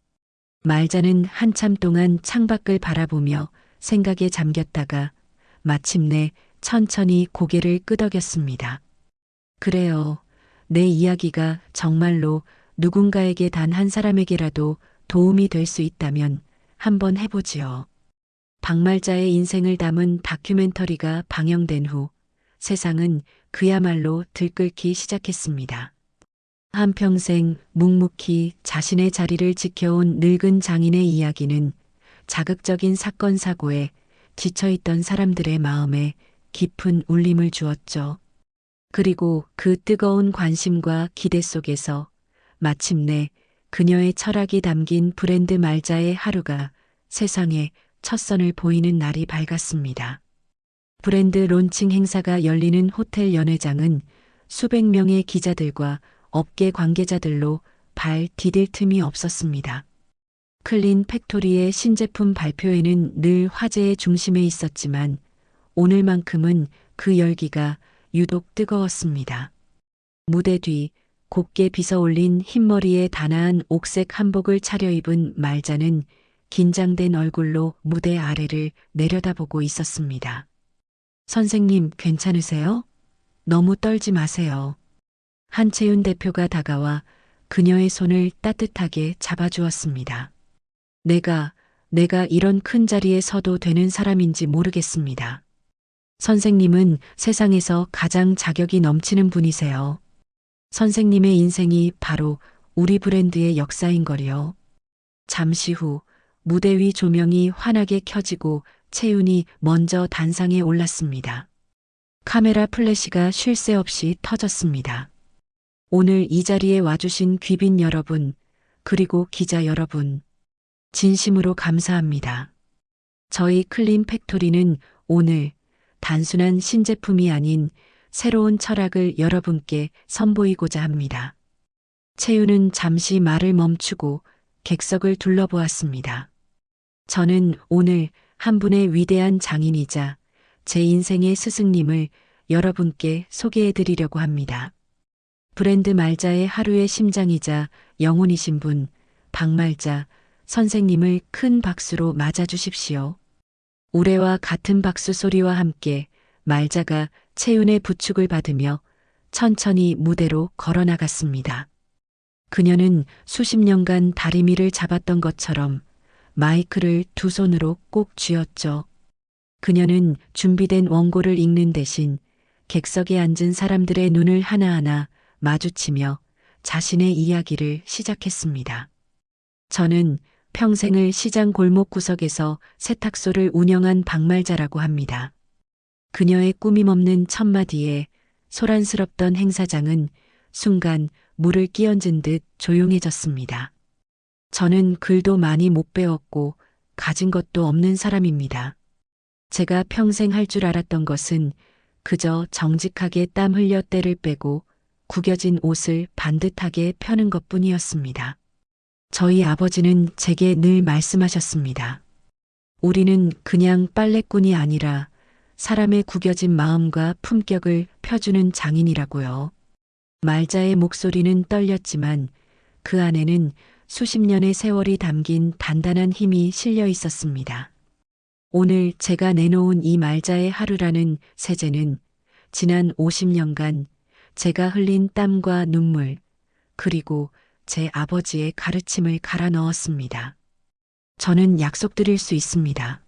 말자는 한참 동안 창밖을 바라보며 생각에 잠겼다가 마침내 천천히 고개를 끄덕였습니다. 그래요. 내 이야기가 정말로 누군가에게 단 한 사람에게라도 도움이 될 수 있다면 한번 해보지요. 박말자의 인생을 담은 다큐멘터리가 방영된 후 세상은 그야말로 들끓기 시작했습니다. 한평생 묵묵히 자신의 자리를 지켜온 늙은 장인의 이야기는 자극적인 사건 사고에 지쳐있던 사람들의 마음에 깊은 울림을 주었죠. 그리고 그 뜨거운 관심과 기대 속에서 마침내 그녀의 철학이 담긴 브랜드 말자의 하루가 세상에 첫 선을 보이는 날이 밝았습니다. 브랜드 론칭 행사가 열리는 호텔 연회장은 수백 명의 기자들과 업계 관계자들로 발 디딜 틈이 없었습니다. 클린 팩토리의 신제품 발표회는 늘 화제의 중심에 있었지만 오늘만큼은 그 열기가 유독 뜨거웠습니다. 무대 뒤 곱게 빗어올린 흰머리에 단아한 옥색 한복을 차려입은 말자는 긴장된 얼굴로 무대 아래를 내려다보고 있었습니다. 선생님, 괜찮으세요? 너무 떨지 마세요. 한채윤 대표가 다가와 그녀의 손을 따뜻하게 잡아주었습니다. 내가 이런 큰 자리에 서도 되는 사람인지 모르겠습니다. 선생님은 세상에서 가장 자격이 넘치는 분이세요. 선생님의 인생이 바로 우리 브랜드의 역사인 거리요. 잠시 후 무대 위 조명이 환하게 켜지고 채윤이 먼저 단상에 올랐습니다. 카메라 플래시가 쉴 새 없이 터졌습니다. 오늘 이 자리에 와주신 귀빈 여러분, 그리고 기자 여러분, 진심으로 감사합니다. 저희 클린 팩토리는 오늘 단순한 신제품이 아닌 새로운 철학을 여러분께 선보이고자 합니다. 채윤은 잠시 말을 멈추고 객석을 둘러보았습니다. 저는 오늘 한 분의 위대한 장인이자 제 인생의 스승님을 여러분께 소개해 드리려고 합니다. 브랜드 말자의 하루의 심장이자 영혼이신 분, 박말자 선생님을 큰 박수로 맞아주십시오. 우레와 같은 박수 소리와 함께 말자가 채윤의 부축을 받으며 천천히 무대로 걸어나갔습니다. 그녀는 수십 년간 다리미를 잡았던 것처럼 마이크를 두 손으로 꼭 쥐었죠. 그녀는 준비된 원고를 읽는 대신 객석에 앉은 사람들의 눈을 하나하나 마주치며 자신의 이야기를 시작했습니다. 저는 평생을 시장 골목 구석에서 세탁소를 운영한 박말자라고 합니다. 그녀의 꾸밈없는 첫마디에 소란스럽던 행사장은 순간 물을 끼얹은 듯 조용해졌습니다. 저는 글도 많이 못 배웠고 가진 것도 없는 사람입니다. 제가 평생 할 줄 알았던 것은 그저 정직하게 땀 흘려 때를 빼고 구겨진 옷을 반듯하게 펴는 것뿐이었습니다. 저희 아버지는 제게 늘 말씀하셨습니다. 우리는 그냥 빨래꾼이 아니라 사람의 구겨진 마음과 품격을 펴주는 장인이라고요. 말자의 목소리는 떨렸지만 그 안에는 수십 년의 세월이 담긴 단단한 힘이 실려 있었습니다. 오늘 제가 내놓은 이 말자의 하루라는 세제는 지난 50년간 제가 흘린 땀과 눈물, 그리고 제 아버지의 가르침을 갈아 넣었습니다. 저는 약속드릴 수 있습니다.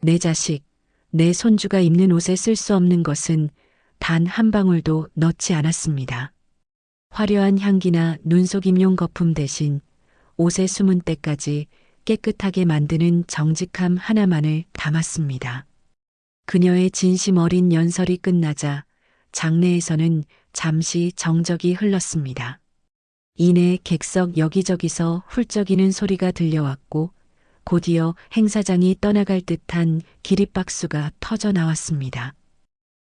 내 자식, 내 손주가 입는 옷에 쓸 수 없는 것은 단 한 방울도 넣지 않았습니다. 화려한 향기나 눈속임용 거품 대신 옷에 숨은 때까지 깨끗하게 만드는 정직함 하나만을 담았습니다. 그녀의 진심 어린 연설이 끝나자 장내에서는 잠시 정적이 흘렀습니다. 이내 객석 여기저기서 훌쩍이는 소리가 들려왔고 곧이어 행사장이 떠나갈 듯한 기립박수가 터져 나왔습니다.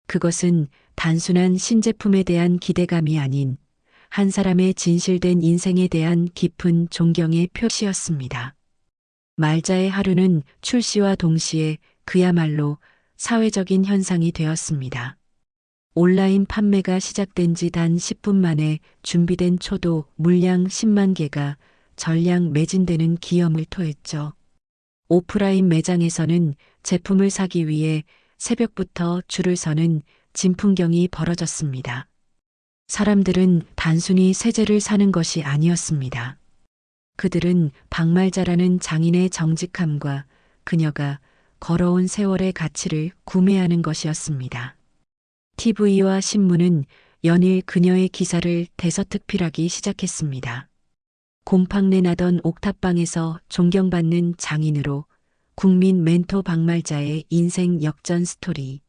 그것은 단순한 신제품에 대한 기대감이 아닌 한 사람의 진실된 인생에 대한 깊은 존경의 표시였습니다. 말자의 하루는 출시와 동시에 그야말로 사회적인 현상이 되었습니다. 온라인 판매가 시작된 지 단 10분 만에 준비된 초도 물량 10만 개가 전량 매진되는 기염을 토했죠. 오프라인 매장에서는 제품을 사기 위해 새벽부터 줄을 서는 진풍경이 벌어졌습니다. 사람들은 단순히 세제를 사는 것이 아니었습니다. 그들은 박말자라는 장인의 정직함과 그녀가 걸어온 세월의 가치를 구매하는 것이었습니다. TV와 신문은 연일 그녀의 기사를 대서특필하기 시작했습니다. 곰팡내 나던 옥탑방에서 존경받는 장인으로 국민 멘토 박말자의 인생 역전 스토리.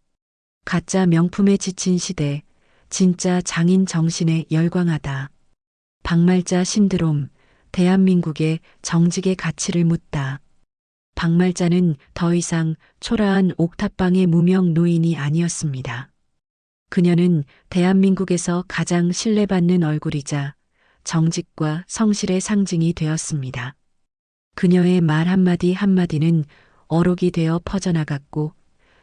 가짜 명품에 지친 시대, 진짜 장인 정신에 열광하다. 박말자 신드롬, 대한민국의 정직의 가치를 묻다. 박말자는 더 이상 초라한 옥탑방의 무명 노인이 아니었습니다. 그녀는 대한민국에서 가장 신뢰받는 얼굴이자 정직과 성실의 상징이 되었습니다. 그녀의 말 한마디 한마디는 어록이 되어 퍼져나갔고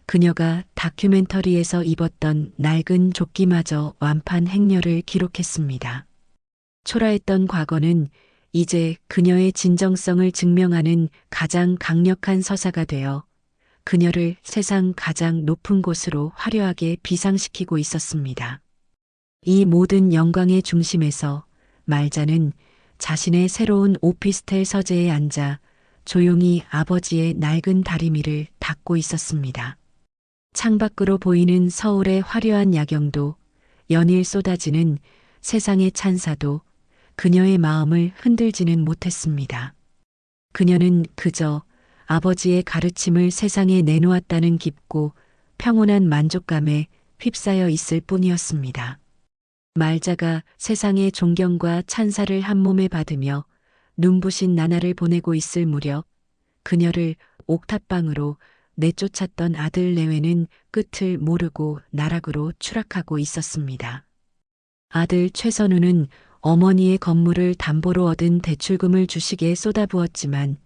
그녀가 다큐멘터리에서 입었던 낡은 조끼마저 완판 행렬을 기록했습니다. 초라했던 과거는 이제 그녀의 진정성을 증명하는 가장 강력한 서사가 되어 그녀를 세상 가장 높은 곳으로 화려하게 비상시키고 있었습니다. 이 모든 영광의 중심에서 말자는 자신의 새로운 오피스텔 서재에 앉아 조용히 아버지의 낡은 다리미를 닦고 있었습니다. 창밖으로 보이는 서울의 화려한 야경도 연일 쏟아지는 세상의 찬사도 그녀의 마음을 흔들지는 못했습니다. 그녀는 그저 아버지의 가르침을 세상에 내놓았다는 깊고 평온한 만족감에 휩싸여 있을 뿐이었습니다. 말자가 세상의 존경과 찬사를 한 몸에 받으며 눈부신 나날을 보내고 있을 무렵 그녀를 옥탑방으로 내쫓았던 아들 내외는 끝을 모르고 나락으로 추락하고 있었습니다. 아들 최선우는 어머니의 건물을 담보로 얻은 대출금을 주식에 쏟아부었지만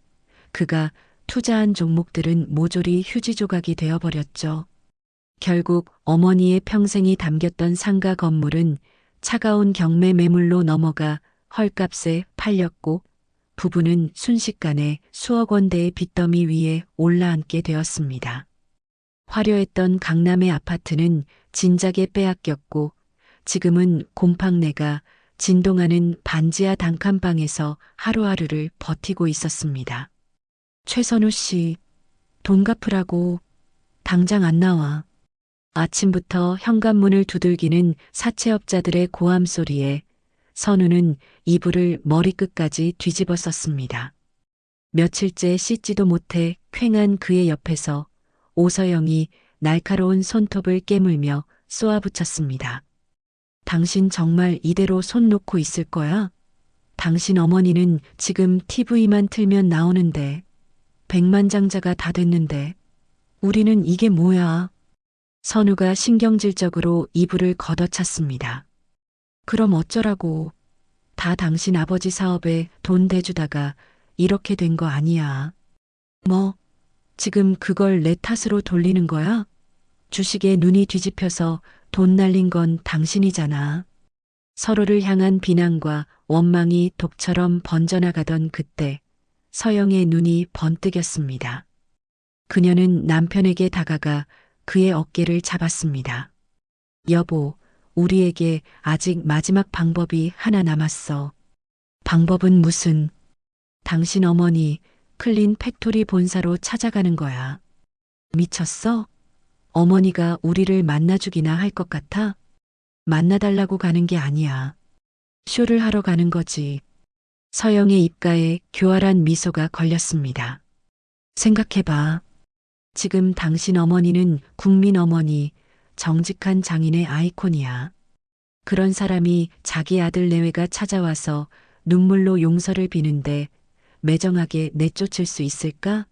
그가 투자한 종목들은 모조리 휴지 조각이 되어버렸죠. 결국 어머니의 평생이 담겼던 상가 건물은 차가운 경매 매물로 넘어가 헐값에 팔렸고 부부는 순식간에 수억 원대의 빚더미 위에 올라앉게 되었습니다. 화려했던 강남의 아파트는 진작에 빼앗겼고 지금은 곰팡내가 진동하는 반지하 단칸방에서 하루하루를 버티고 있었습니다. 최선우 씨, 돈 갚으라고 당장 안 나와. 아침부터 현관문을 두들기는 사채업자들의 고함 소리에 선우는 이불을 머리끝까지 뒤집어 썼습니다. 며칠째 씻지도 못해 퀭한 그의 옆에서 오서영이 날카로운 손톱을 깨물며 쏘아붙였습니다. 당신 정말 이대로 손 놓고 있을 거야? 당신 어머니는 지금 TV만 틀면 나오는데 백만장자가 다 됐는데 우리는 이게 뭐야? 선우가 신경질적으로 이불을 걷어찼습니다. 그럼 어쩌라고. 다 당신 아버지 사업에 돈 대주다가 이렇게 된 거 아니야. 뭐, 지금 그걸 내 탓으로 돌리는 거야? 주식에 눈이 뒤집혀서 돈 날린 건 당신이잖아. 서로를 향한 비난과 원망이 독처럼 번져나가던 그때 서영의 눈이 번뜩였습니다. 그녀는 남편에게 다가가 그의 어깨를 잡았습니다. 여보, 우리에게 아직 마지막 방법이 하나 남았어. 방법은 무슨? 당신 어머니 클린 팩토리 본사로 찾아가는 거야. 미쳤어? 어머니가 우리를 만나주기나 할 것 같아? 만나달라고 가는 게 아니야. 쇼를 하러 가는 거지. 서영의 입가에 교활한 미소가 걸렸습니다. 생각해봐. 지금 당신 어머니는 국민 어머니, 정직한 장인의 아이콘이야. 그런 사람이 자기 아들 내외가 찾아와서 눈물로 용서를 비는데 매정하게 내쫓을 수 있을까?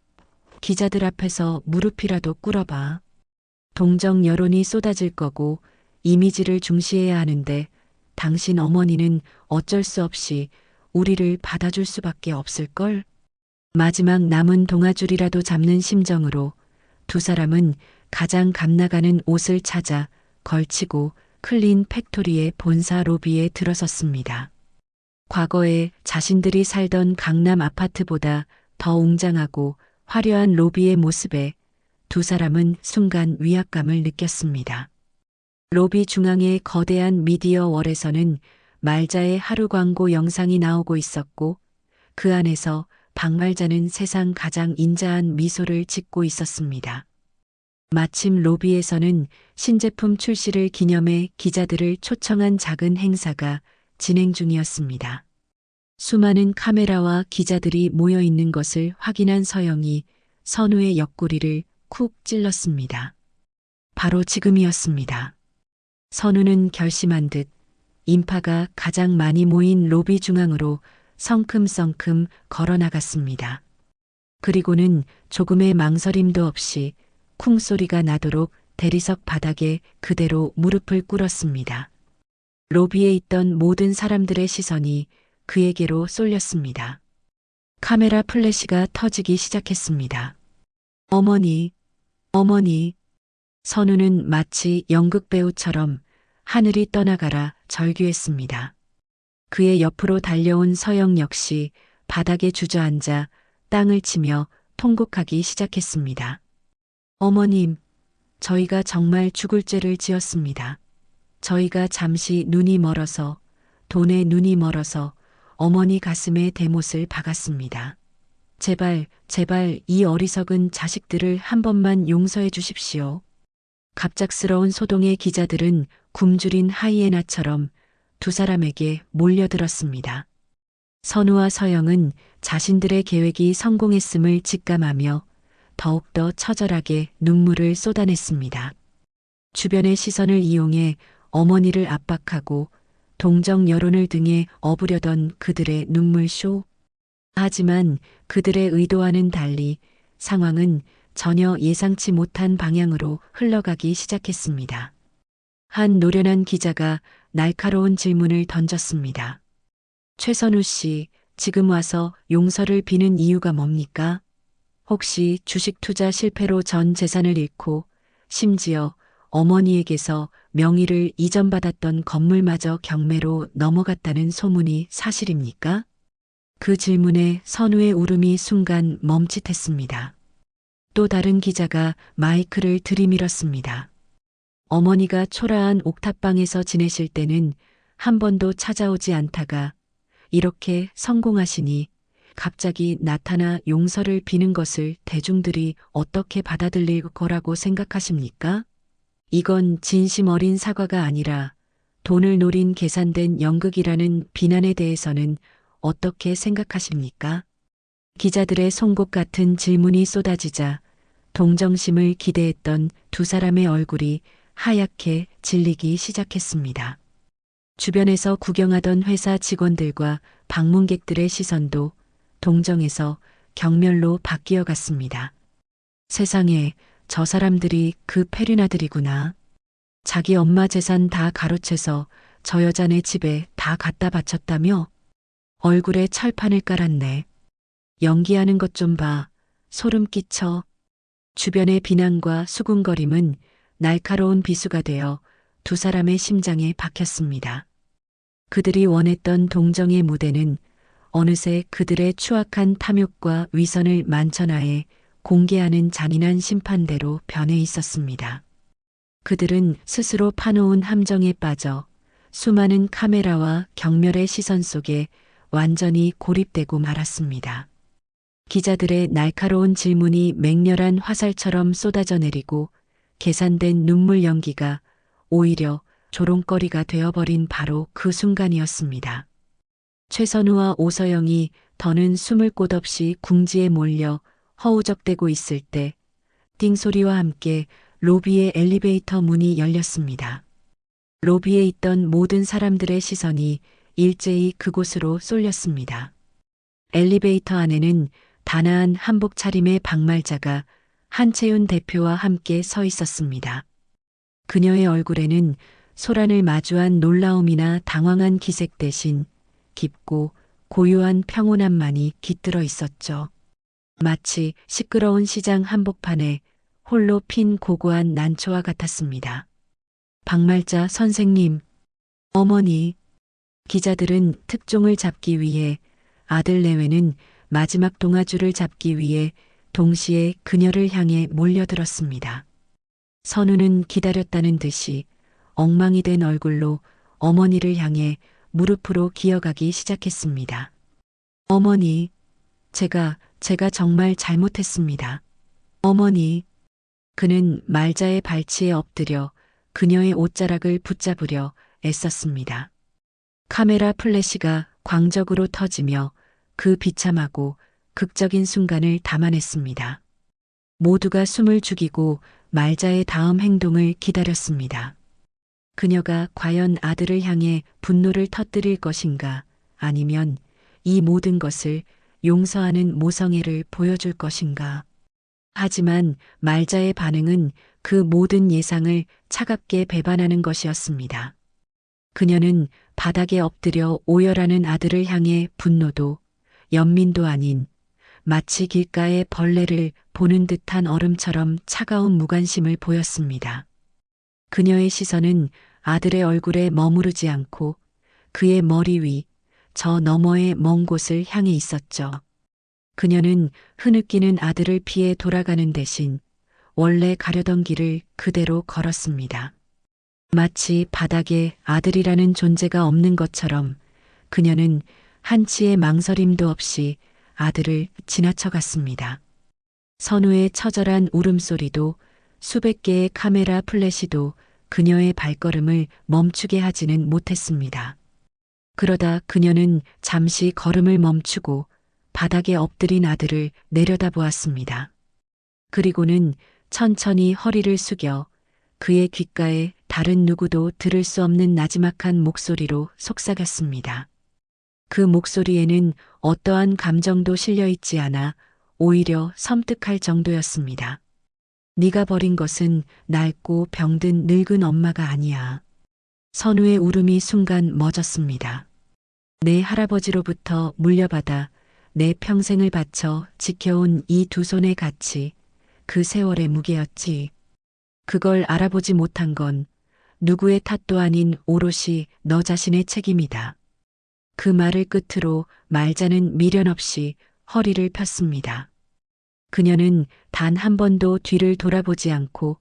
기자들 앞에서 무릎이라도 꿇어봐. 동정 여론이 쏟아질 거고 이미지를 중시해야 하는데 당신 어머니는 어쩔 수 없이 우리를 받아줄 수밖에 없을걸? 마지막 남은 동아줄이라도 잡는 심정으로 두 사람은 가장 값나가는 옷을 찾아 걸치고 클린 팩토리의 본사 로비에 들어섰습니다. 과거에 자신들이 살던 강남 아파트보다 더 웅장하고 화려한 로비의 모습에 두 사람은 순간 위압감을 느꼈습니다. 로비 중앙의 거대한 미디어 월에서는 말자의 하루 광고 영상이 나오고 있었고 그 안에서 박말자는 세상 가장 인자한 미소를 짓고 있었습니다. 마침 로비에서는 신제품 출시를 기념해 기자들을 초청한 작은 행사가 진행 중이었습니다. 수많은 카메라와 기자들이 모여 있는 것을 확인한 서영이 선우의 옆구리를 쿡 찔렀습니다. 바로 지금이었습니다. 선우는 결심한 듯 인파가 가장 많이 모인 로비 중앙으로 성큼성큼 걸어나갔습니다. 그리고는 조금의 망설임도 없이 쿵 소리가 나도록 대리석 바닥에 그대로 무릎을 꿇었습니다. 로비에 있던 모든 사람들의 시선이 그에게로 쏠렸습니다. 카메라 플래시가 터지기 시작했습니다. 어머니, 어머니. 선우는 마치 연극배우처럼 하늘이 떠나가라 절규했습니다. 그의 옆으로 달려온 서영 역시 바닥에 주저앉아 땅을 치며 통곡하기 시작했습니다. 어머님, 저희가 정말 죽을 죄를 지었습니다. 저희가 잠시 눈이 멀어서, 돈에 눈이 멀어서 어머니 가슴에 대못을 박았습니다. 제발, 제발 이 어리석은 자식들을 한 번만 용서해 주십시오. 갑작스러운 소동의 기자들은 굶주린 하이에나처럼 두 사람에게 몰려들었습니다. 선우와 서영은 자신들의 계획이 성공했음을 직감하며 더욱더 처절하게 눈물을 쏟아냈습니다. 주변의 시선을 이용해 어머니를 압박하고 동정 여론을 등에 업으려던 그들의 눈물쇼. 하지만 그들의 의도와는 달리 상황은 전혀 예상치 못한 방향으로 흘러가기 시작했습니다. 한 노련한 기자가 날카로운 질문을 던졌습니다. 최선우 씨, 지금 와서 용서를 비는 이유가 뭡니까? 혹시 주식 투자 실패로 전 재산을 잃고 심지어 어머니에게서 명의를 이전받았던 건물마저 경매로 넘어갔다는 소문이 사실입니까? 그 질문에 선우의 울음이 순간 멈칫했습니다. 또 다른 기자가 마이크를 들이밀었습니다. 어머니가 초라한 옥탑방에서 지내실 때는 한 번도 찾아오지 않다가 이렇게 성공하시니 갑자기 나타나 용서를 비는 것을 대중들이 어떻게 받아들일 거라고 생각하십니까? 이건 진심 어린 사과가 아니라 돈을 노린 계산된 연극이라는 비난에 대해서는 어떻게 생각하십니까? 기자들의 송곳 같은 질문이 쏟아지자 동정심을 기대했던 두 사람의 얼굴이 하얗게 질리기 시작했습니다. 주변에서 구경하던 회사 직원들과 방문객들의 시선도 동정에서 경멸로 바뀌어 갔습니다. 세상에, 저 사람들이 그 페륜아들이구나. 자기 엄마 재산 다 가로채서 저 여자네 집에 다 갖다 바쳤다며? 얼굴에 철판을 깔았네. 연기하는 것 좀 봐. 소름 끼쳐. 주변의 비난과 수군거림은 날카로운 비수가 되어 두 사람의 심장에 박혔습니다. 그들이 원했던 동정의 무대는 어느새 그들의 추악한 탐욕과 위선을 만천하에 공개하는 잔인한 심판대로 변해 있었습니다. 그들은 스스로 파놓은 함정에 빠져 수많은 카메라와 경멸의 시선 속에 완전히 고립되고 말았습니다. 기자들의 날카로운 질문이 맹렬한 화살처럼 쏟아져 내리고 계산된 눈물 연기가 오히려 조롱거리가 되어버린 바로 그 순간이었습니다. 최선우와 오서영이 더는 숨을 곳 없이 궁지에 몰려 허우적대고 있을 때 띵소리와 함께 로비의 엘리베이터 문이 열렸습니다. 로비에 있던 모든 사람들의 시선이 일제히 그곳으로 쏠렸습니다. 엘리베이터 안에는 단아한 한복 차림의 박말자가 한채윤 대표와 함께 서 있었습니다. 그녀의 얼굴에는 소란을 마주한 놀라움이나 당황한 기색 대신 깊고 고요한 평온함만이 깃들어 있었죠. 마치 시끄러운 시장 한복판에 홀로 핀 고고한 난초와 같았습니다. 박말자 선생님, 어머니. 기자들은 특종을 잡기 위해, 아들 내외는 마지막 동아줄을 잡기 위해 동시에 그녀를 향해 몰려들었습니다. 선우는 기다렸다는 듯이 엉망이 된 얼굴로 어머니를 향해 무릎으로 기어가기 시작했습니다. 어머니, 제가 정말 잘못했습니다. 어머니. 그는 말자의 발치에 엎드려 그녀의 옷자락을 붙잡으려 애썼습니다. 카메라 플래시가 광적으로 터지며 그 비참하고 극적인 순간을 담아냈습니다. 모두가 숨을 죽이고 말자의 다음 행동을 기다렸습니다. 그녀가 과연 아들을 향해 분노를 터뜨릴 것인가, 아니면 이 모든 것을 용서하는 모성애를 보여줄 것인가. 하지만 말자의 반응은 그 모든 예상을 차갑게 배반하는 것이었습니다. 그녀는 바닥에 엎드려 오열하는 아들을 향해 분노도 연민도 아닌 마치 길가의 벌레를 보는 듯한 얼음처럼 차가운 무관심을 보였습니다. 그녀의 시선은 아들의 얼굴에 머무르지 않고 그의 머리 위, 저 너머의 먼 곳을 향해 있었죠. 그녀는 흐느끼는 아들을 피해 돌아가는 대신 원래 가려던 길을 그대로 걸었습니다. 마치 바닥에 아들이라는 존재가 없는 것처럼 그녀는 한치의 망설임도 없이 아들을 지나쳐갔습니다. 선우의 처절한 울음소리도 수백 개의 카메라 플래시도 그녀의 발걸음을 멈추게 하지는 못했습니다. 그러다 그녀는 잠시 걸음을 멈추고 바닥에 엎드린 아들을 내려다보았습니다. 그리고는 천천히 허리를 숙여 그의 귓가에 다른 누구도 들을 수 없는 나지막한 목소리로 속삭였습니다. 그 목소리에는 어떠한 감정도 실려 있지 않아 오히려 섬뜩할 정도였습니다. 네가 버린 것은 낡고 병든 늙은 엄마가 아니야. 선우의 울음이 순간 멎었습니다. 내 할아버지로부터 물려받아 내 평생을 바쳐 지켜온 이 두 손의 가치, 그 세월의 무게였지. 그걸 알아보지 못한 건 누구의 탓도 아닌 오롯이 너 자신의 책임이다. 그 말을 끝으로 말자는 미련 없이 허리를 폈습니다. 그녀는 단 한 번도 뒤를 돌아보지 않고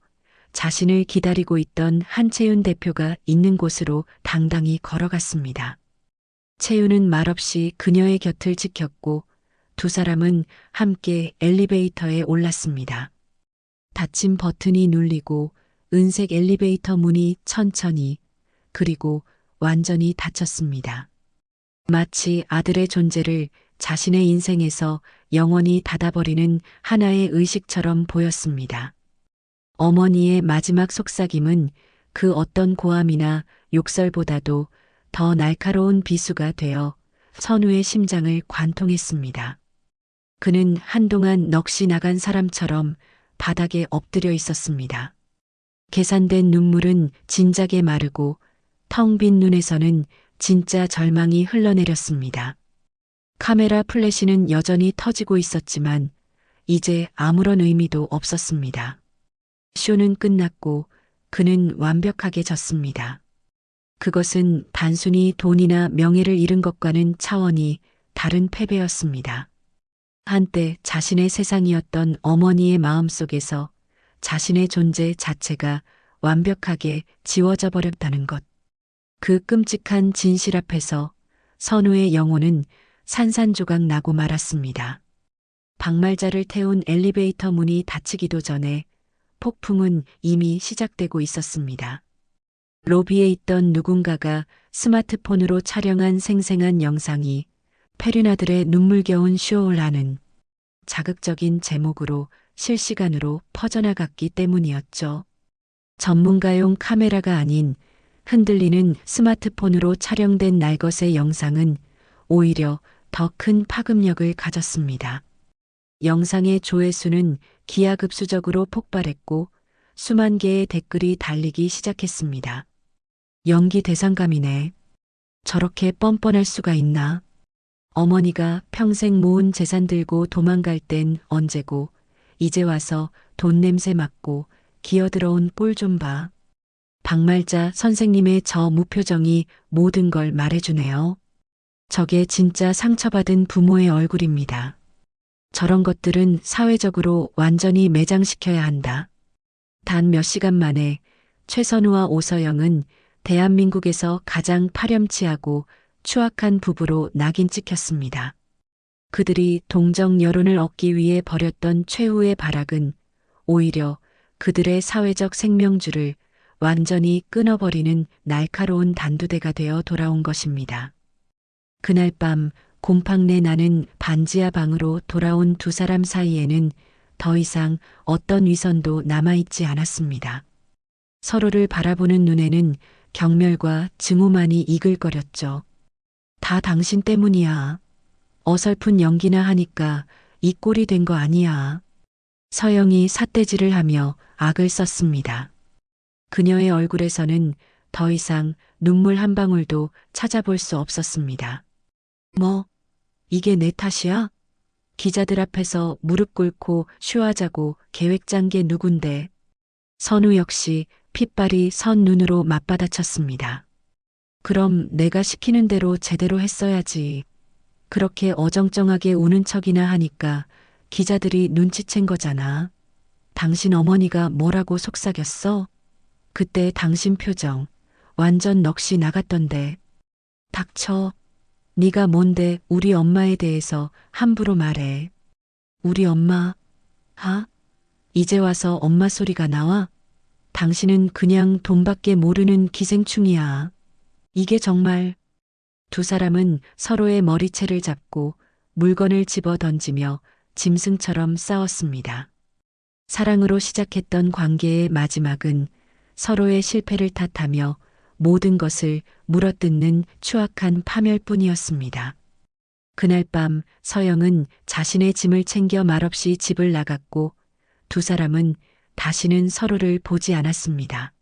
자신을 기다리고 있던 한채윤 대표가 있는 곳으로 당당히 걸어갔습니다. 채윤은 말없이 그녀의 곁을 지켰고 두 사람은 함께 엘리베이터에 올랐습니다. 닫힌 버튼이 눌리고 은색 엘리베이터 문이 천천히 그리고 완전히 닫혔습니다. 마치 아들의 존재를 자신의 인생에서 영원히 닫아버리는 하나의 의식처럼 보였습니다. 어머니의 마지막 속삭임은 그 어떤 고함이나 욕설보다도 더 날카로운 비수가 되어 선우의 심장을 관통했습니다. 그는 한동안 넋이 나간 사람처럼 바닥에 엎드려 있었습니다. 계산된 눈물은 진작에 마르고 텅 빈 눈에서는 진짜 절망이 흘러내렸습니다. 카메라 플래시는 여전히 터지고 있었지만 이제 아무런 의미도 없었습니다. 쇼는 끝났고 그는 완벽하게 졌습니다. 그것은 단순히 돈이나 명예를 잃은 것과는 차원이 다른 패배였습니다. 한때 자신의 세상이었던 어머니의 마음속에서 자신의 존재 자체가 완벽하게 지워져 버렸다는 것. 그 끔찍한 진실 앞에서 선우의 영혼은 산산조각 나고 말았습니다. 박말자를 태운 엘리베이터 문이 닫히기도 전에 폭풍은 이미 시작되고 있었습니다. 로비에 있던 누군가가 스마트폰으로 촬영한 생생한 영상이 페르나들의 눈물겨운 쇼라는 자극적인 제목으로 실시간으로 퍼져나갔기 때문이었죠. 전문가용 카메라가 아닌 흔들리는 스마트폰으로 촬영된 날것의 영상은 오히려 더 큰 파급력을 가졌습니다. 영상의 조회수는 기하급수적으로 폭발했고 수만 개의 댓글이 달리기 시작했습니다. 연기 대상감이네. 저렇게 뻔뻔할 수가 있나? 어머니가 평생 모은 재산 들고 도망갈 땐 언제고 이제 와서 돈 냄새 맡고 기어들어온 꼴 좀 봐. 박말자 선생님의 저 무표정이 모든 걸 말해주네요. 저게 진짜 상처받은 부모의 얼굴입니다. 저런 것들은 사회적으로 완전히 매장시켜야 한다. 단 몇 시간 만에 최선우와 오서영은 대한민국에서 가장 파렴치하고 추악한 부부로 낙인 찍혔습니다. 그들이 동정 여론을 얻기 위해 벌였던 최후의 발악은 오히려 그들의 사회적 생명줄을 완전히 끊어버리는 날카로운 단두대가 되어 돌아온 것입니다. 그날 밤 곰팡내 나는 반지하 방으로 돌아온 두 사람 사이에는 더 이상 어떤 위선도 남아있지 않았습니다. 서로를 바라보는 눈에는 경멸과 증오만이 이글거렸죠. 다 당신 때문이야. 어설픈 연기나 하니까 이 꼴이 된 거 아니야. 서영이 삿대질을 하며 악을 썼습니다. 그녀의 얼굴에서는 더 이상 눈물 한 방울도 찾아볼 수 없었습니다. 뭐, 이게 내 탓이야? 기자들 앞에서 무릎 꿇고 쇼하자고 계획 짠 게 누군데. 선우 역시 핏발이 선 눈으로 맞받아쳤습니다. 그럼 내가 시키는 대로 제대로 했어야지. 그렇게 어정쩡하게 우는 척이나 하니까 기자들이 눈치챈 거잖아. 당신 어머니가 뭐라고 속삭였어? 그때 당신 표정 완전 넋이 나갔던데. 닥쳐. 네가 뭔데 우리 엄마에 대해서 함부로 말해. 우리 엄마, 이제 와서 엄마 소리가 나와? 당신은 그냥 돈밖에 모르는 기생충이야. 이게 정말. 두 사람은 서로의 머리채를 잡고 물건을 집어 던지며 짐승처럼 싸웠습니다. 사랑으로 시작했던 관계의 마지막은 서로의 실패를 탓하며 모든 것을 물어뜯는 추악한 파멸뿐이었습니다. 그날 밤 서영은 자신의 짐을 챙겨 말없이 집을 나갔고 두 사람은 다시는 서로를 보지 않았습니다.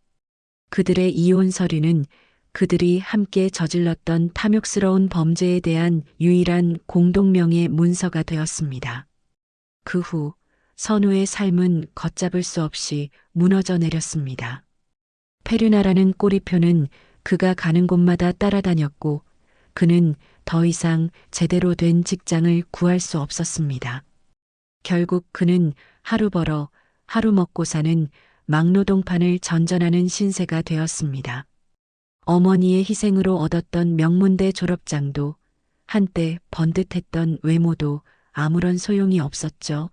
그들의 이혼 서류는 그들이 함께 저질렀던 탐욕스러운 범죄에 대한 유일한 공동명의 문서가 되었습니다. 그 후 선우의 삶은 걷잡을 수 없이 무너져 내렸습니다. 페류나라는 꼬리표는 그가 가는 곳마다 따라다녔고 그는 더 이상 제대로 된 직장을 구할 수 없었습니다. 결국 그는 하루 벌어 하루 먹고 사는 막노동판을 전전하는 신세가 되었습니다. 어머니의 희생으로 얻었던 명문대 졸업장도 한때 번듯했던 외모도 아무런 소용이 없었죠.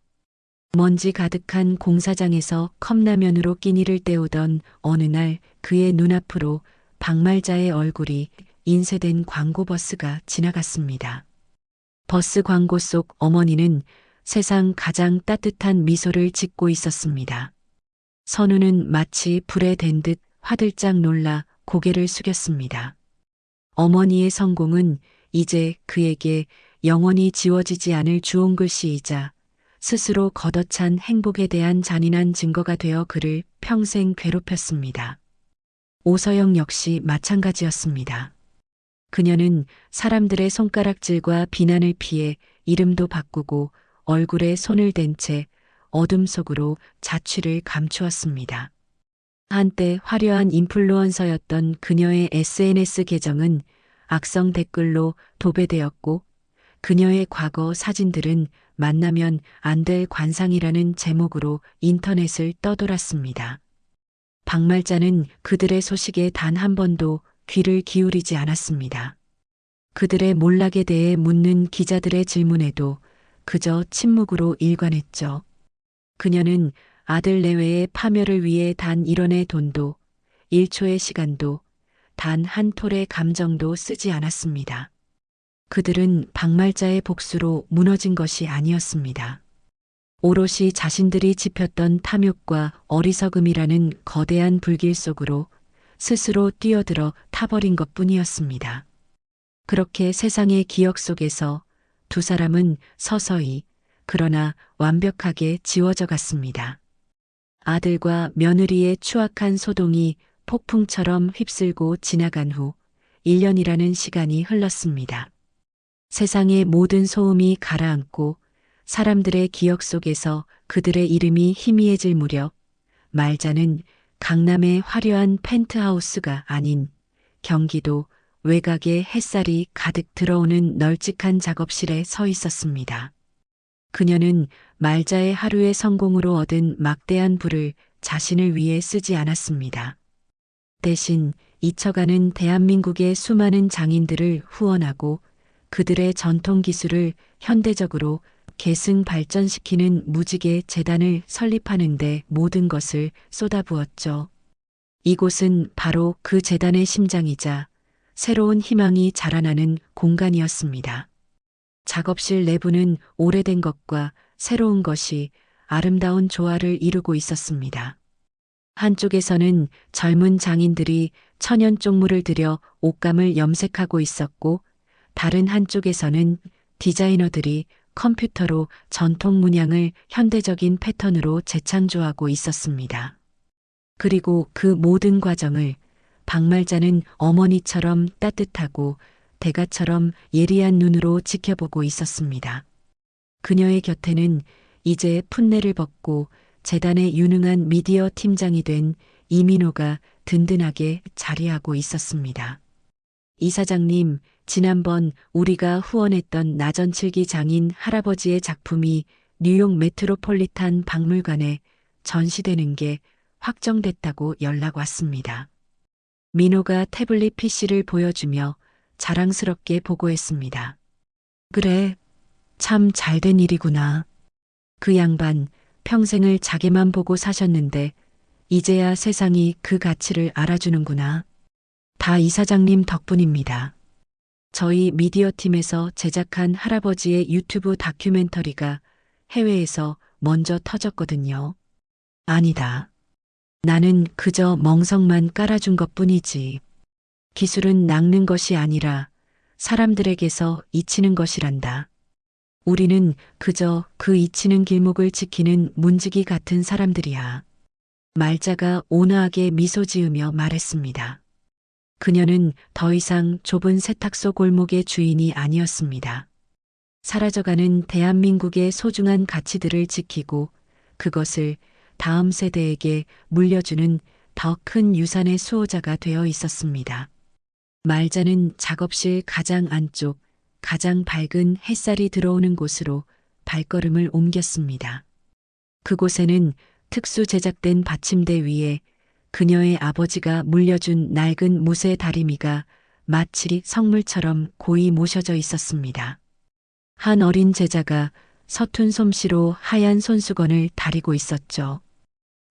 먼지 가득한 공사장에서 컵라면으로 끼니를 때우던 어느 날 그의 눈앞으로 박말자의 얼굴이 인쇄된 광고버스가 지나갔습니다. 버스 광고 속 어머니는 세상 가장 따뜻한 미소를 짓고 있었습니다. 선우는 마치 불에 댄 듯 화들짝 놀라 고개를 숙였습니다. 어머니의 성공은 이제 그에게 영원히 지워지지 않을 주홍글씨이자 스스로 걷어찬 행복에 대한 잔인한 증거가 되어 그를 평생 괴롭혔습니다. 오서영 역시 마찬가지였습니다. 그녀는 사람들의 손가락질과 비난을 피해 이름도 바꾸고 얼굴에 손을 댄 채 어둠 속으로 자취를 감추었습니다. 한때 화려한 인플루언서였던 그녀의 SNS 계정은 악성 댓글로 도배되었고 그녀의 과거 사진들은 만나면 안 될 관상이라는 제목으로 인터넷을 떠돌았습니다. 박말자는 그들의 소식에 단 한 번도 귀를 기울이지 않았습니다. 그들의 몰락에 대해 묻는 기자들의 질문에도 그저 침묵으로 일관했죠. 그녀는 아들 내외의 파멸을 위해 단 1원의 돈도 1초의 시간도 단 한 톨의 감정도 쓰지 않았습니다. 그들은 박말자의 복수로 무너진 것이 아니었습니다. 오롯이 자신들이 짚혔던 탐욕과 어리석음이라는 거대한 불길 속으로 스스로 뛰어들어 타버린 것뿐이었습니다. 그렇게 세상의 기억 속에서 두 사람은 서서히 그러나 완벽하게 지워져 갔습니다. 아들과 며느리의 추악한 소동이 폭풍처럼 휩쓸고 지나간 후 1년이라는 시간이 흘렀습니다. 세상의 모든 소음이 가라앉고 사람들의 기억 속에서 그들의 이름이 희미해질 무렵 말자는 강남의 화려한 펜트하우스가 아닌 경기도 외곽의 햇살이 가득 들어오는 널찍한 작업실에 서 있었습니다. 그녀는 말자의 하루의 성공으로 얻은 막대한 부를 자신을 위해 쓰지 않았습니다. 대신 잊혀가는 대한민국의 수많은 장인들을 후원하고 그들의 전통 기술을 현대적으로 계승 발전시키는 무지개 재단을 설립하는 데 모든 것을 쏟아부었죠. 이곳은 바로 그 재단의 심장이자 새로운 희망이 자라나는 공간이었습니다. 작업실 내부는 오래된 것과 새로운 것이 아름다운 조화를 이루고 있었습니다. 한쪽에서는 젊은 장인들이 천연 쪽물을 들여 옷감을 염색하고 있었고 다른 한쪽에서는 디자이너들이 컴퓨터로 전통 문양을 현대적인 패턴으로 재창조하고 있었습니다. 그리고 그 모든 과정을 박말자는 어머니처럼 따뜻하고 대가처럼 예리한 눈으로 지켜보고 있었습니다. 그녀의 곁에는 이제 풋내를 벗고 재단의 유능한 미디어 팀장이 된 이민호가 든든하게 자리하고 있었습니다. 이사장님, 지난번 우리가 후원했던 나전칠기 장인 할아버지의 작품이 뉴욕 메트로폴리탄 박물관에 전시되는 게 확정됐다고 연락 왔습니다. 민호가 태블릿 PC를 보여주며 자랑스럽게 보고했습니다. 그래, 참 잘된 일이구나. 그 양반 평생을 자기만 보고 사셨는데 이제야 세상이 그 가치를 알아주는구나. 다 이사장님 덕분입니다. 저희 미디어 팀에서 제작한 할아버지의 유튜브 다큐멘터리가 해외에서 먼저 터졌거든요. 아니다. 나는 그저 멍석만 깔아준 것뿐이지. 기술은 낚는 것이 아니라 사람들에게서 잊히는 것이란다. 우리는 그저 그 잊히는 길목을 지키는 문지기 같은 사람들이야. 말자가 온화하게 미소 지으며 말했습니다. 그녀는 더 이상 좁은 세탁소 골목의 주인이 아니었습니다. 사라져가는 대한민국의 소중한 가치들을 지키고 그것을 다음 세대에게 물려주는 더 큰 유산의 수호자가 되어 있었습니다. 말자는 작업실 가장 안쪽, 가장 밝은 햇살이 들어오는 곳으로 발걸음을 옮겼습니다. 그곳에는 특수 제작된 받침대 위에 그녀의 아버지가 물려준 낡은 무쇠 다리미가 마치 성물처럼 고이 모셔져 있었습니다. 한 어린 제자가 서툰 솜씨로 하얀 손수건을 다리고 있었죠.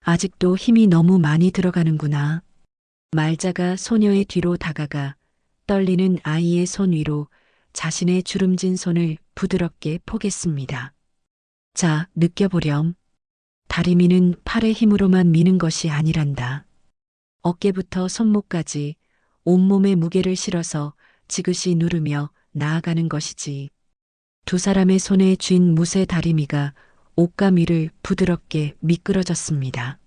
아직도 힘이 너무 많이 들어가는구나. 말자가 소녀의 뒤로 다가가 떨리는 아이의 손 위로 자신의 주름진 손을 부드럽게 포겠습니다. 자, 느껴보렴. 다리미는 팔의 힘으로만 미는 것이 아니란다. 어깨부터 손목까지 온몸에 무게를 실어서 지그시 누르며 나아가는 것이지. 두 사람의 손에 쥔 무쇠 다리미가 옷과 위를 부드럽게 미끄러졌습니다.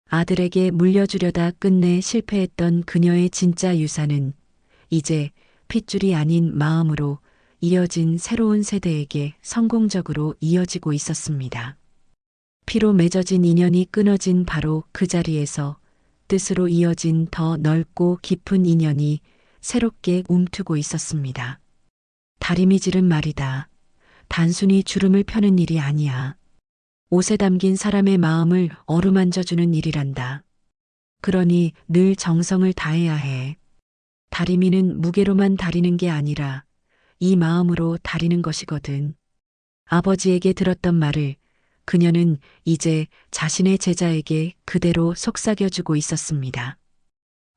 아들에게 물려주려다 끝내 실패했던 그녀의 진짜 유산은 이제 핏줄이 아닌 마음으로 이어진 새로운 세대에게 성공적으로 이어지고 있었습니다. 피로 맺어진 인연이 끊어진 바로 그 자리에서 뜻으로 이어진 더 넓고 깊은 인연이 새롭게 움트고 있었습니다. 다리미질은 말이다. 단순히 주름을 펴는 일이 아니야. 옷에 담긴 사람의 마음을 어루만져주는 일이란다. 그러니 늘 정성을 다해야 해. 다리미는 무게로만 다리는 게 아니라 이 마음으로 다리는 것이거든. 아버지에게 들었던 말을 그녀는 이제 자신의 제자에게 그대로 속삭여주고 있었습니다.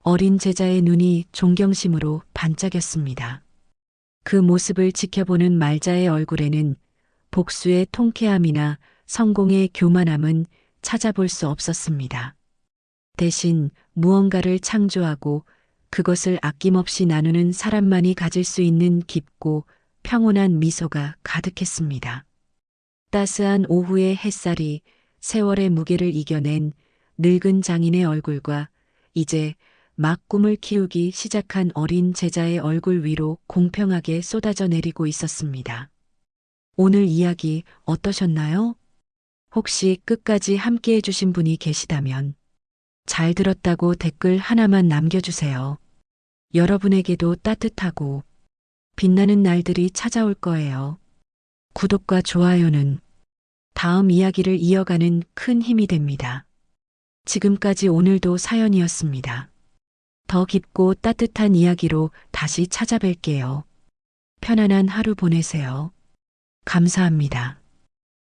어린 제자의 눈이 존경심으로 반짝였습니다. 그 모습을 지켜보는 말자의 얼굴에는 복수의 통쾌함이나 성공의 교만함은 찾아볼 수 없었습니다. 대신 무언가를 창조하고 그것을 아낌없이 나누는 사람만이 가질 수 있는 깊고 평온한 미소가 가득했습니다. 따스한 오후의 햇살이 세월의 무게를 이겨낸 늙은 장인의 얼굴과 이제 막 꿈을 키우기 시작한 어린 제자의 얼굴 위로 공평하게 쏟아져 내리고 있었습니다. 오늘 이야기 어떠셨나요? 혹시 끝까지 함께 해주신 분이 계시다면 잘 들었다고 댓글 하나만 남겨주세요. 여러분에게도 따뜻하고 빛나는 날들이 찾아올 거예요. 구독과 좋아요는 다음 이야기를 이어가는 큰 힘이 됩니다. 지금까지 오늘도 사연이었습니다. 더 깊고 따뜻한 이야기로 다시 찾아뵐게요. 편안한 하루 보내세요. 감사합니다.